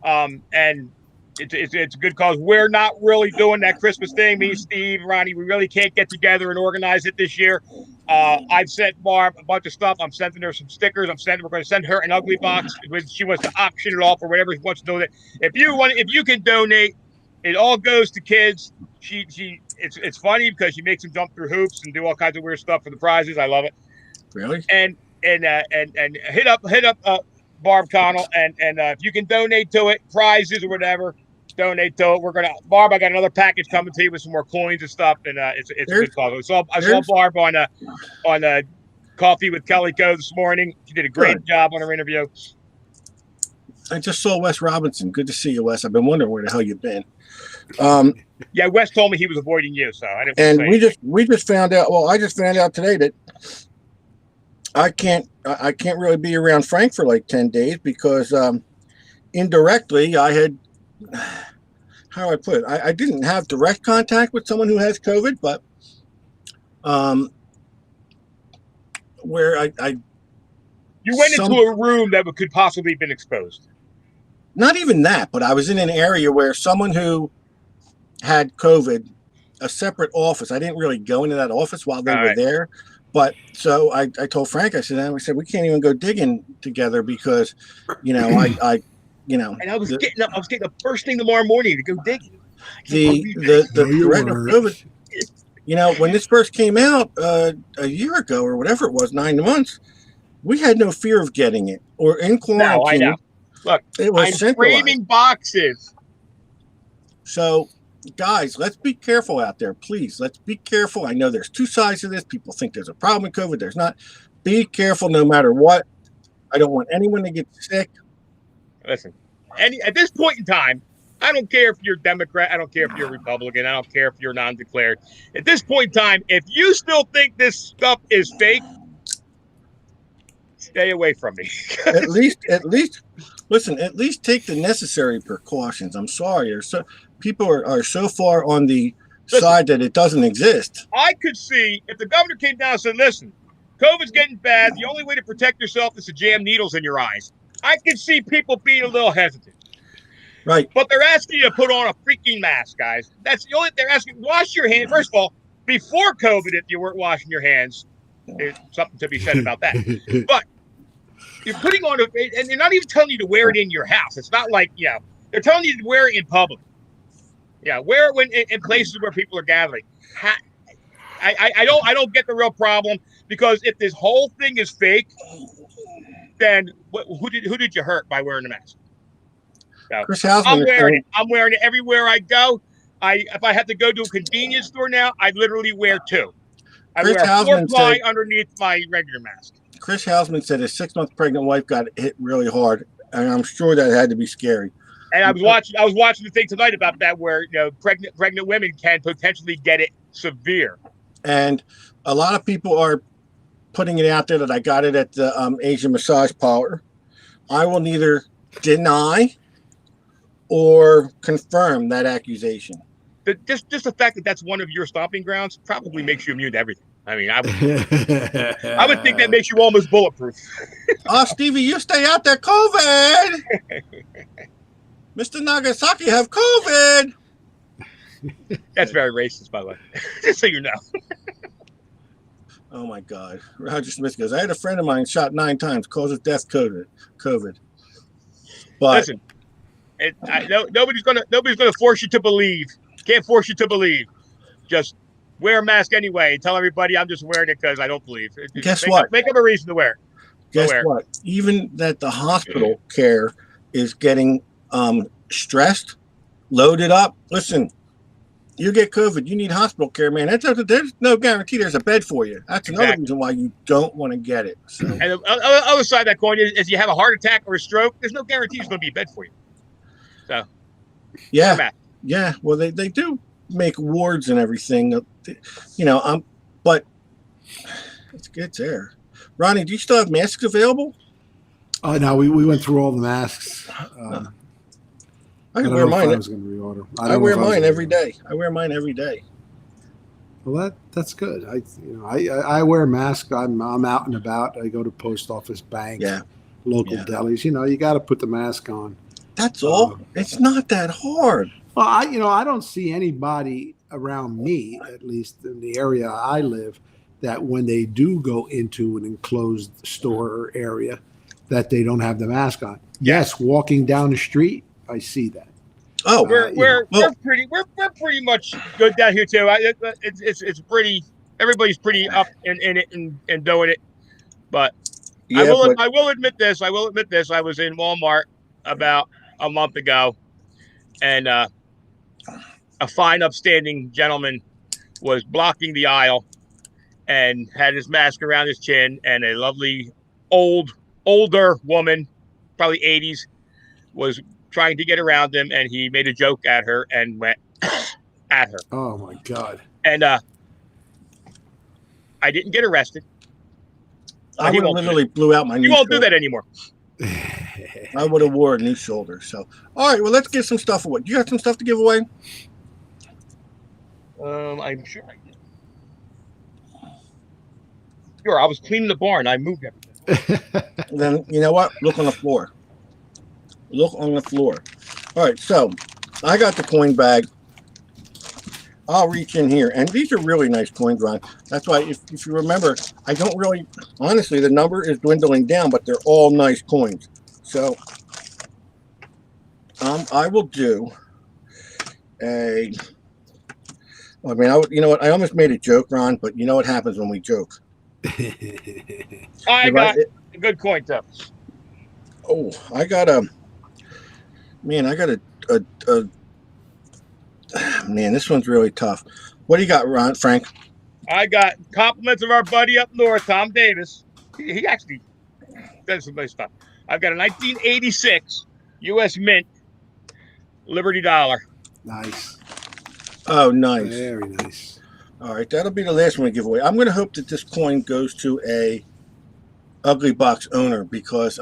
and it's a good cause. We're not really doing that Christmas thing. Me, Steve, Ronnie, we really can't get together and organize it this year. I've sent Barb a bunch of stuff. I'm sending her some stickers. We're going to send her an Ugly Box. She wants to auction it off or whatever she wants to do with it. If you can donate, it all goes to kids. it's funny because she makes him jump through hoops and do all kinds of weird stuff for the prizes. I love it. Really? And hit up Barb Connell and if you can donate to it, prizes or whatever, donate to it. We're gonna Barb. I got another package coming to you with some more coins and stuff, and it's a good cause. I saw Barb on Coffee with Kelly Co this morning. She did a great job on her interview. I just saw Wes Robinson. Good to see you, Wes. I've been wondering where the hell you've been. Yeah, Wes told me he was avoiding you, so I didn't. And we just found out. Well, I just found out today that I can't really be around Frank for like 10 days because indirectly I had, how do I put it? I didn't have direct contact with someone who has COVID, but where I you went into a room that could possibly have been exposed. Not even that, but I was in an area where someone who had COVID, a separate office. I didn't really go into that office while they were there. But so I told Frank, I said, we can't even go digging together because, And I was getting up first thing tomorrow morning to go digging. The threat of COVID. When this first came out a year ago or whatever it was, 9 months, we had no fear of getting it or in quarantine. No, I know. Look, it was I'm framing boxes. So, guys, let's be careful out there, please. Let's be careful. I know there's two sides to this. People think there's a problem with COVID. There's not. Be careful no matter what. I don't want anyone to get sick. Listen, at this point in time, I don't care if you're Democrat. I don't care if you're Republican. I don't care if you're non-declared. At this point in time, if you still think this stuff is fake, stay away from me. at least, listen. At least take the necessary precautions. I'm sorry, people are so far on the side that it doesn't exist. I could see if the governor came down and said, "Listen, COVID's getting bad. The only way to protect yourself is to jam needles in your eyes." I could see people being a little hesitant. Right. But they're asking you to put on a freaking mask, guys. That's the only. They're asking, wash your hands. First of all, before COVID, if you weren't washing your hands, there's something to be said about that. But you're putting on and they're not even telling you to wear it in your house. It's not like, they're telling you to wear it in public. Yeah, wear it when in places where people are gathering. I don't get the real problem because if this whole thing is fake, then who did you hurt by wearing the mask? So, Chris Hausman I'm wearing it everywhere I go. If I have to go to a convenience store now, I literally wear two. I wear a 4-ply underneath my regular mask. Chris Hausman said his 6-month pregnant wife got hit really hard, and I'm sure that had to be scary. And I was watching the thing tonight about that, where pregnant women can potentially get it severe. And a lot of people are putting it out there that I got it at the Asian massage parlor. I will neither deny or confirm that accusation. Just the fact that that's one of your stomping grounds probably makes you immune to everything. I mean, I would think that makes you almost bulletproof. Oh, Stevie, you stay out there. COVID. Mr. Nagasaki have COVID. That's very racist, by the way. Just so you know. Oh my God. Roger Smith goes, I had a friend of mine shot 9 times, cause of death COVID. But listen, nobody's gonna force you to believe. Can't force you to believe. Just wear a mask anyway. Tell everybody I'm just wearing it because I don't believe. Guess what? Make up a reason to wear it. Guess what? Even that the hospital care is getting stressed, loaded up. Listen, you get COVID, you need hospital care, man. There's no guarantee there's a bed for you. That's another reason why you don't want to get it. So. And the other side of that coin is you have a heart attack or a stroke, there's no guarantee there's going to be a bed for you. So, yeah. Well, they do make wards and everything, but it's there. Ronnie, do you still have masks available? No, we went through all the masks. I can wear mine. I was going to reorder. I wear mine every day. Well, that's good. I wear a mask. I'm out and about. I go to post office, bank, local delis. You got to put the mask on. That's all. It's not that hard. Well, I don't see anybody around me, at least in the area I live, that when they do go into an enclosed store or area, that they don't have the mask on. Yes, walking down the street, I see that. Oh, we're well, pretty much good down here too. It's pretty. Everybody's pretty up in it and doing it. But yeah, but I will admit this. I will admit this. I was in Walmart about a month ago, and a fine, upstanding gentleman was blocking the aisle and had his mask around his chin, and a lovely older woman, probably 80s, was trying to get around him, and he made a joke at her and went at her. Oh my God. And I didn't get arrested. I would have literally blew out my You new won't do shoulder. that anymore. I would have wore a new shoulder. So, all right, well, let's get some stuff away. You got some stuff to give away? I'm sure I did. Sure, I was cleaning the barn. I moved everything. Then you know what? Look on the floor. Look on the floor. All right, so I got the coin bag. I'll reach in here, and these are really nice coins, Ron. That's why, if you remember, I don't really, honestly, the number is dwindling down, but they're all nice coins. So, I will do a. I mean, you know what? I almost made a joke, Ron, but you know what happens when we joke. I got a good coin too. Oh, I got a. Man, I got a man, this one's really tough. What do you got, Ron, Frank? I got compliments of our buddy up north, Tom Davis. He actually does some nice stuff. I've got a 1986 U.S. Mint Liberty Dollar. Nice. Oh, nice. Very nice. All right, that'll be the last one to give away. I'm going to hope that this coin goes to a Ugly Box owner, because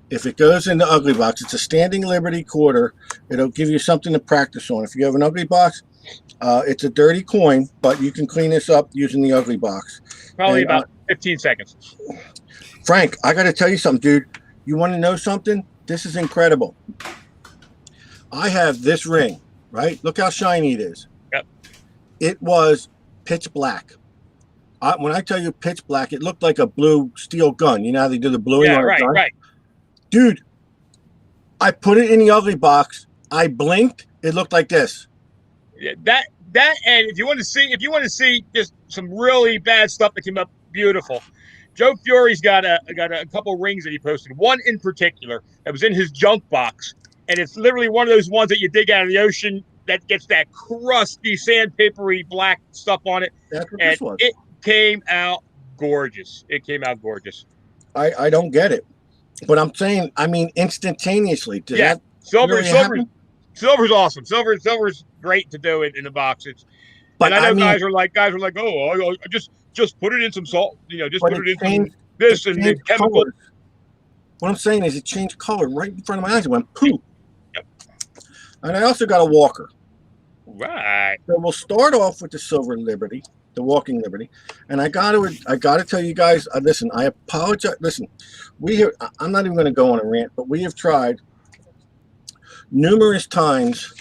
if it goes in the Ugly Box, it's a standing Liberty quarter. It'll give you something to practice on. If you have an Ugly Box, it's a dirty coin, but you can clean this up using the Ugly Box. Probably about 15 seconds. Frank, I got to tell you something, dude. You want to know something? This is incredible. I have this ring, right? Look how shiny it is. Yep. It was pitch black. When I tell you pitch black, it looked like a blue steel gun. You know how they do the bluing on a gun? Right. Dude, I put it in the Ugly Box. I blinked. It looked like this. Yeah, that and if you want to see just some really bad stuff that came up beautiful, Joe Fury's got a couple rings that he posted. One in particular that was in his junk box, and it's literally one of those ones that you dig out of the ocean that gets that crusty, sandpapery black stuff on it. That's what and this was. It came out gorgeous. I don't get it. But I'm saying, I mean, instantaneously. Silver's awesome. Silver's great to do it in the box. But I know guys are like, oh, just put it in some salt. Just put it in some this and the chemical. Color. What I'm saying is, it changed color right in front of my eyes. It went poof. Yep. And I also got a walker. Right. So we'll start off with the Silver Liberty, the Walking Liberty, and I got to tell you guys. Listen, I apologize. Listen, I'm not even going to go on a rant, but we have tried numerous times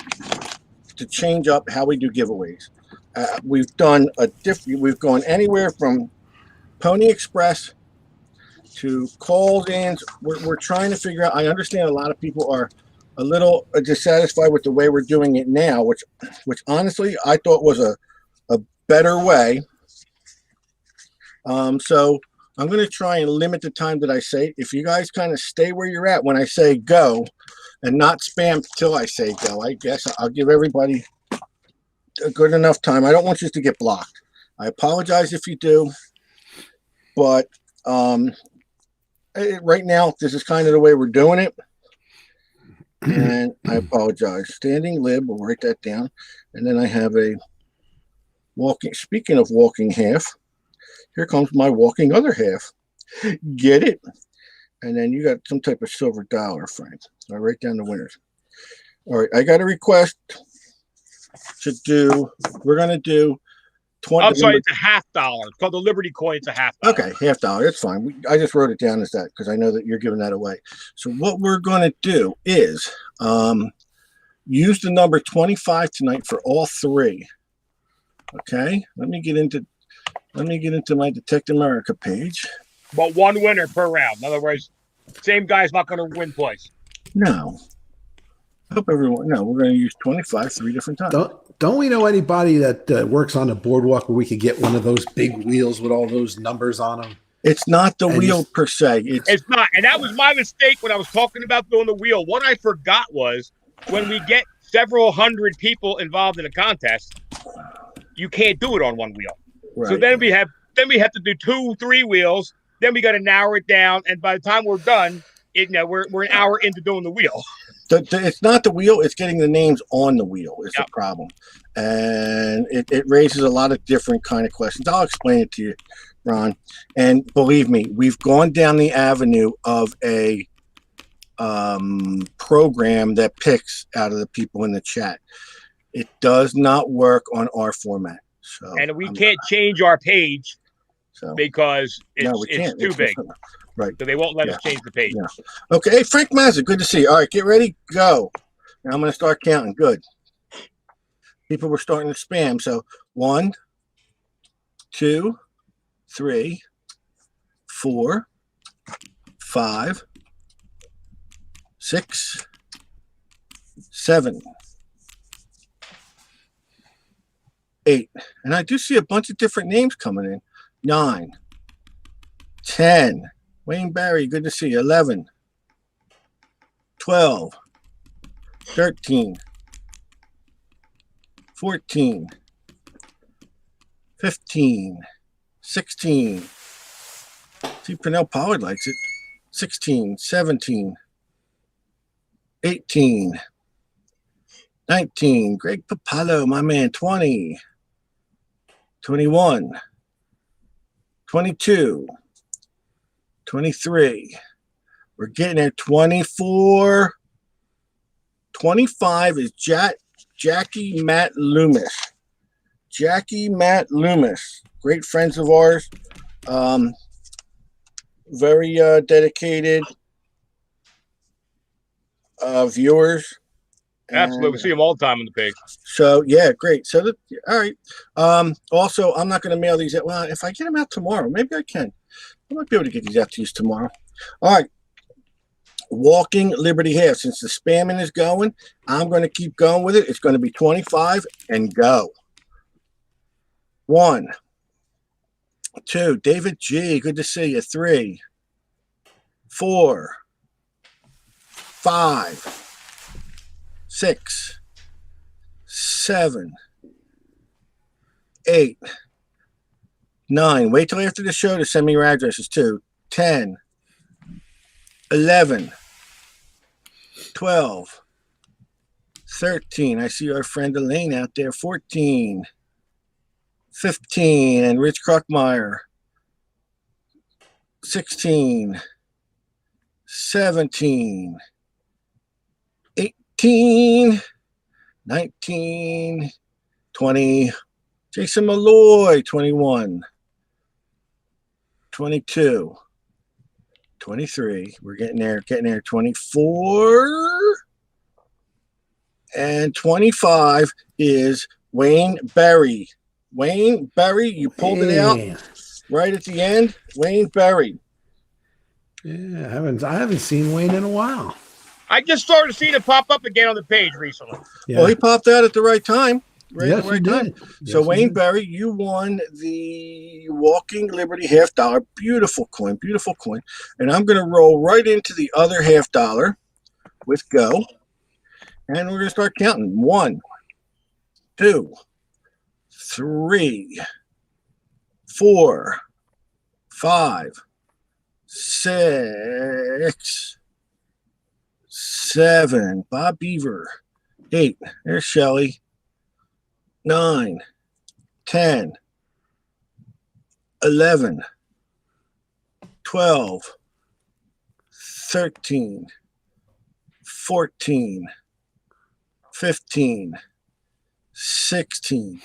to change up how we do giveaways. We've done we've gone anywhere from Pony Express to call-ins. We're trying to figure out. I understand a lot of people are a little dissatisfied with the way we're doing it now, which honestly I thought was a better way. So I'm going to try and limit the time that I say. If you guys kind of stay where you're at when I say go and not spam till I say go, I guess I'll give everybody a good enough time. I don't want you to get blocked. I apologize if you do, but right now this is kind of the way we're doing it. And I apologize. Standing lib, we'll write that down. And then I have a walking. Speaking of walking half, here comes my walking other half. Get it? And then you got some type of silver dollar, Frank. I write down the winners. All right, I got a request to do. We're gonna do 20. I'm sorry, it's a $50. It's called the Liberty coin. It's a $50. Okay, $50. That's fine. I just wrote it down as that because I know that you're giving that away. So what we're going to do is use the number 25 tonight for all three. Okay, let me get into my Detect America page. But one winner per round. In other words, same guy's not going to win twice. No. I hope everyone. No, we're going to use 25 3 different times. Don't we know anybody that works on the boardwalk where we could get one of those big wheels with all those numbers on them? It's not the And wheel just- per se. It's not. And that was my mistake when I was talking about doing the wheel. What I forgot was when we get several hundred people involved in a contest, you can't do it on one wheel. Right. So then we have to do 2, 3 wheels. Then we got to narrow it down. And by the time we're done, we're an hour into doing the wheel. It's not the wheel. It's getting the names on the wheel is the problem. And it raises a lot of different kind of questions. I'll explain it to you, Ron. And believe me, we've gone down the avenue of a program that picks out of the people in the chat. It does not work on our format. So, and we can't change our page because it's too big. Right. So they won't let us change the page. Yeah. Okay. Hey, Frank Mazza, good to see you. All right, get ready, go. Now I'm going to start counting. Good. People were starting to spam. So 1, 2, 3, 4, 5, 6, 7, 8. And I do see a bunch of different names coming in. 9, 10. Wayne Barry, good to see you. 11, 12, 13, 14, 15, 16. See, Pernell Pollard likes it. 16, 17, 18, 19. Greg Papalo, my man. 20, 21, 22. 23. We're getting there. 24. 25 is Jackie Matt Loomis. Jackie Matt Loomis. Great friends of ours. Very dedicated viewers. Absolutely. We see them all the time on the page. So, yeah, great. So, all right. Also, I'm not going to mail these out. Well, if I get them out tomorrow, maybe I can. I might be able to get these out to you tomorrow. All right. Walking Liberty Half. Since the spamming is going, I'm going to keep going with it. It's going to be 25 and go. 1, 2. David G. Good to see you. 3, 4, 5, 6, 7, 8, 9. Wait till after the show to send me your addresses too. 10, 11, 12, 13. I see our friend Elaine out there. 14, 15, and Rich Kruckmeyer. 16, 17, 18, 19, 20. Jason Malloy, 21. 22, 23. We're getting there. 24. And 25 is Wayne Berry. Wayne Berry, you pulled it out right at the end. Wayne Berry. Yeah, I haven't seen Wayne in a while. I just started seeing it pop up again on the page recently. Yeah. Well, he popped out at the right time. Right Yes, at the right he time. did. So Yes, he Wayne did. Berry, you won the Walking Liberty $50. Beautiful coin, beautiful coin. And I'm going to roll right into the other $50 with go. And we're going to start counting. 1, 2, 3, 4, 5, 6, 7. Bob Beaver. 8. There's Shelly. 9, 10, 11, 12, 13, 14, 15, 16,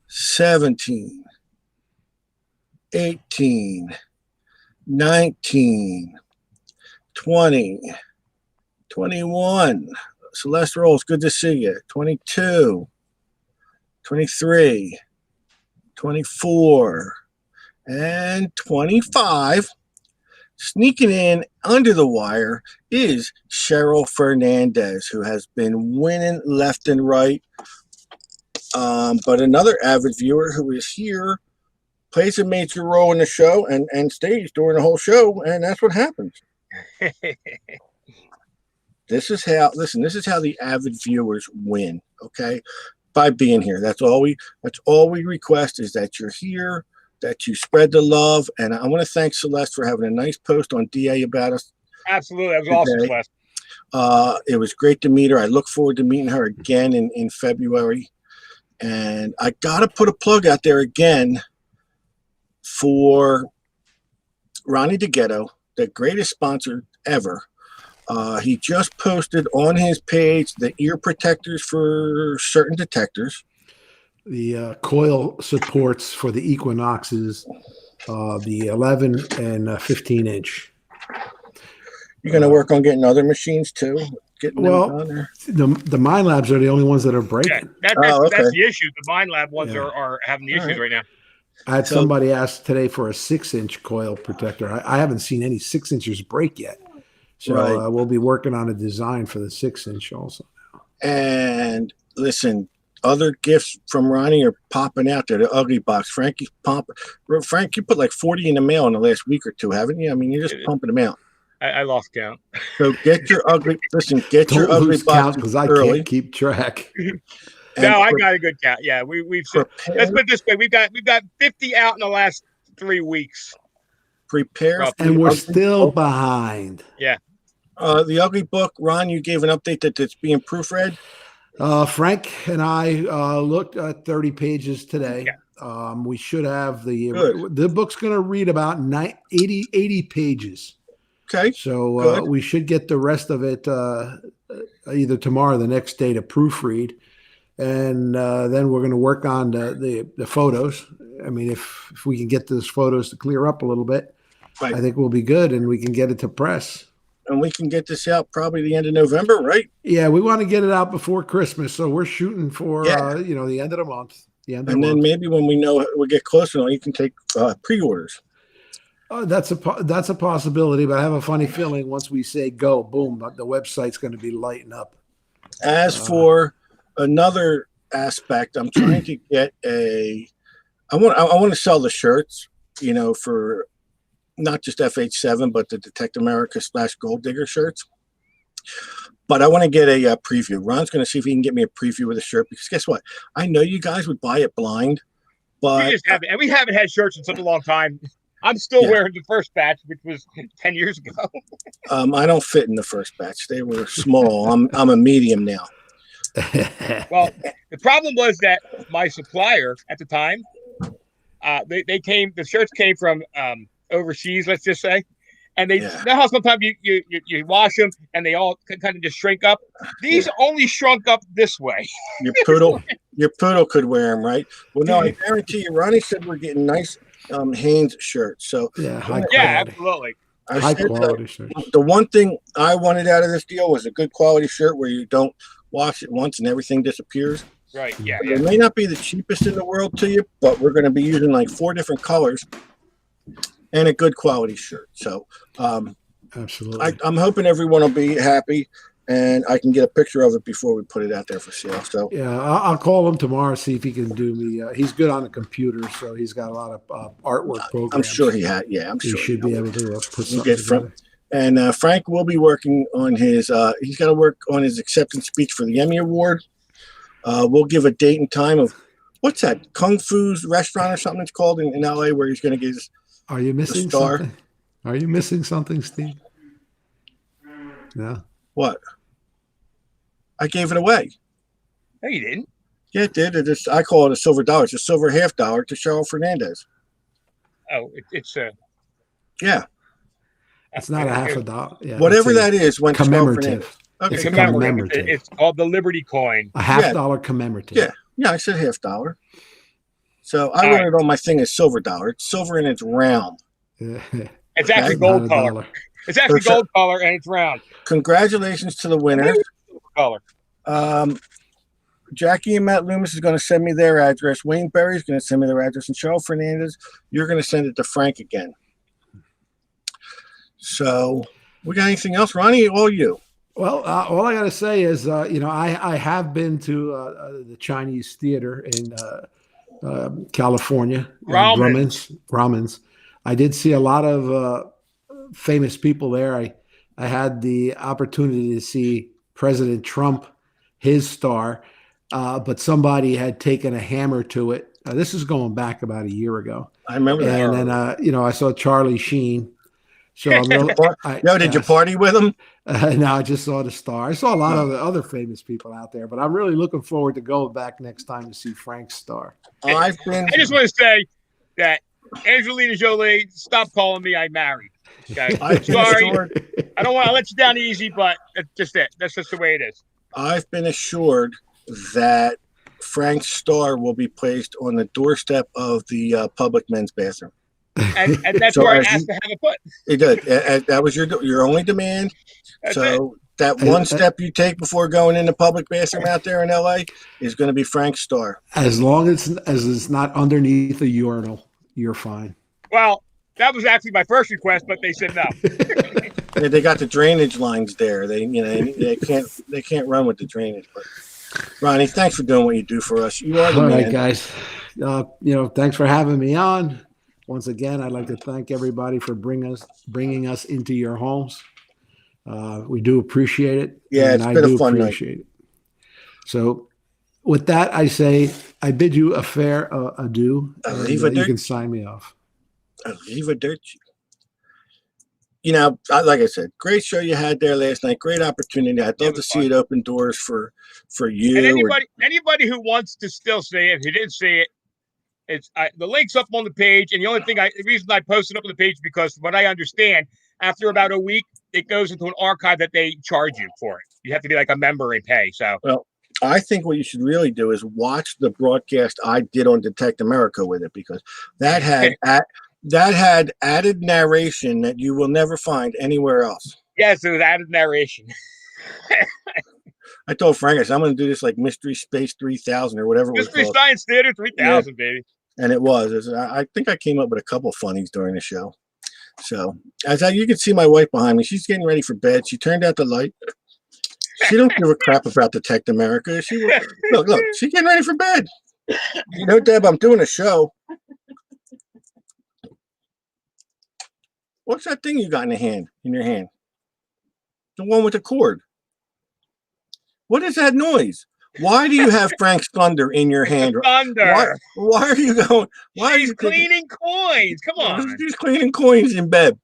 17, 18, 19, 20, 21. Celeste Rolls, good to see you. 22, 23, 24, and 25. Sneaking in under the wire is Cheryl Fernandez, who has been winning left and right. But another avid viewer who is here plays a major role in the show and stays during the whole show, and that's what happens. This is how the avid viewers win, okay? By being here. That's all we request, is that you're here, that you spread the love. And I want to thank Celeste for having a nice post on DA about us. Absolutely. That was awesome, Celeste. It was great to meet her. I look forward to meeting her again in February. And I got to put a plug out there again for Ronnie DeGhetto, the greatest sponsor ever. He just posted on his page the ear protectors for certain detectors. The coil supports for the Equinoxes, the 11 and 15 inch. You're going to work on getting other machines too? Well, the Mind Labs are the only ones that are breaking. Yeah, that's the issue. The Mind Lab ones are having the issues right now. I had somebody ask today for a 6-inch coil protector. I haven't seen any 6 inches break yet. So we'll be working on a design for the 6-inch also. And listen, other gifts from Ronnie are popping out there. The Ugly Box. Frank, you put like 40 in the mail in the last week or two, haven't you? I mean, you're just pumping them out. I lost count. So get your ugly. Listen, get Don't your ugly box because I early. can't keep track. No, I got a good count. Yeah, we've let's put it this way: we've got 50 out in the last 3 weeks. Prepare, and we're still behind. Yeah. The Ugly Book, Ron, you gave an update that it's being proofread. Frank and I looked at 30 pages today. Yeah. We should have the book's going to read about 80 pages. Okay. So we should get the rest of it either tomorrow or the next day to proofread. And then we're going to work on the photos. I mean, if we can get those photos to clear up a little bit, I think we'll be good, and we can get it to press. And we can get this out probably the end of November, right? Yeah, we want to get it out before Christmas, so we're shooting for the end of the month. Maybe when we get closer, you can take pre-orders. That's a possibility, but I have a funny feeling once we say go, boom, the website's going to be lighting up. As for another aspect, I'm trying to get I want to sell the shirts, for not just FH7, but the Detect America / Gold Digger shirts. But I want to get a preview. Ron's going to see if he can get me a preview of the shirt, because guess what? I know you guys would buy it blind, but we haven't had shirts in such a long time. I'm still wearing the first batch, which was 10 years ago. I don't fit in the first batch. They were small. I'm a medium now. Well, the problem was that my supplier at the time, the shirts came from overseas, let's just say, and they know how sometimes you wash them and they all kind of just shrink up. These only shrunk up this way. Your poodle could wear them, right? Well, no, I guarantee you, Ronnie said we're getting nice Hanes shirts. So absolutely. High quality shirts. The one thing I wanted out of this deal was a good quality shirt where you don't wash it once and everything disappears. Right. Yeah. It may not be the cheapest in the world to you, but we're going to be using like 4 different colors and a good quality shirt. So absolutely, I'm hoping everyone will be happy, and I can get a picture of it before we put it out there for sale. So I'll call him tomorrow, see if he can do me. He's good on the computer, so he's got a lot of artwork programs. I'm sure he had. Yeah, I'm sure he should be able to put something together. And Frank will be working on his. He's got to work on his acceptance speech for the Emmy Award. We'll give a date and time of what's that Kung Fu's restaurant or something it's called in LA, where he's going to get his. Are you missing something? Are you missing something, Steve? No. What? I gave it away. No, you didn't. Yeah, it did. I call it a silver dollar. It's a silver $50 to Cheryl Fernandez. Oh, it's yeah. It's not a $50. Yeah, whatever that is, went commemorative. Okay. It's commemorative. It's called the Liberty coin. A $50 commemorative. Yeah, I said $50. So I wrote it on my thing as silver dollar. It's silver and it's round. It's actually gold color. It's actually gold color and it's round. Congratulations to the winners. Color. Jackie and Matt Loomis is going to send me their address. Wayne Berry is going to send me their address. And Cheryl Fernandez, you're going to send it to Frank again. So, we got anything else, Ronnie? All you. Well, all I got to say is, I have been to the Chinese theater in California, Grauman's. I did see a lot of famous people there. I had the opportunity to see President Trump, his star, but somebody had taken a hammer to it. This is going back about a year ago. I remember that. And then, I saw Charlie Sheen. So I'm really, did you party with him? No, I just saw the star. I saw a lot of the other famous people out there, but I'm really looking forward to going back next time to see Frank's star. I just want to say that Angelina Jolie, stop calling me. I married. Okay? I'm sorry. I don't want to let you down easy, but that's just it. That's just the way it is. I've been assured that Frank's star will be placed on the doorstep of the public men's bathroom. And that's where I asked to have it put. It did. That was your only demand. That's so that one step you take before going in the public bathroom out there in LA is going to be Frank's star. As long as it's not underneath a urinal, you're fine. Well, that was actually my first request, but they said no. Yeah, they got the drainage lines there. They can't run with the drainage. But Ronnie, thanks for doing what you do for us. You are the man. All right, guys. Thanks for having me on. Once again, I'd like to thank everybody for bringing us into your homes. We do appreciate it. Yeah, it's been a fun night. It. So with that, I say I bid you a fair adieu. And, you can sign me off. Arrivederci. Like I said, great show you had there last night. Great opportunity. I'd love to see it open doors for you. And anybody who wants to still see it, if you didn't see it, it's the link's up on the page, and the reason I posted up on the page is because, what I understand, after about a week, it goes into an archive that they charge you for it. You have to be like a member and pay. So, well, I think what you should really do is watch the broadcast I did on Detect America with it, because that had added narration that you will never find anywhere else. Yes, it was added narration. I told Frank, I'm going to do this like Mystery Space 3000 or whatever it was called. Mystery Science Theater 3000, baby. And it was. I think I came up with a couple of funnies during the show. So, you can see my wife behind me. She's getting ready for bed. She turned out the light. She don't give a crap about Detect America. Look, she's getting ready for bed. Deb, I'm doing a show. What's that thing you got in your hand? The one with the cord. What is that noise? Why do you have Frank's thunder in your hand? Thunder. Why are you going? Why are you cleaning coins? Come on. She's cleaning coins in bed.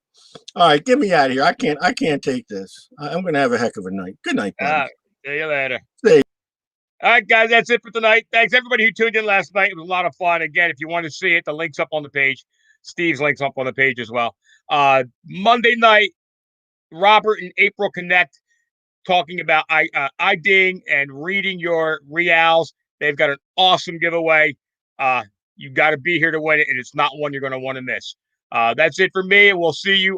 All right, get me out of here. I can't take this. I'm going to have a heck of a night. Good night, buddy. See you later. See you. All right, guys, that's it for tonight. Thanks, everybody who tuned in last night. It was a lot of fun. Again, if you want to see it, the link's up on the page. Steve's link's up on the page as well. Monday night, Robert and April Connect, talking about IDing and reading your reals. They've got an awesome giveaway. You got to be here to win it, and it's not one you're going to want to miss. That's it for me, and we'll see you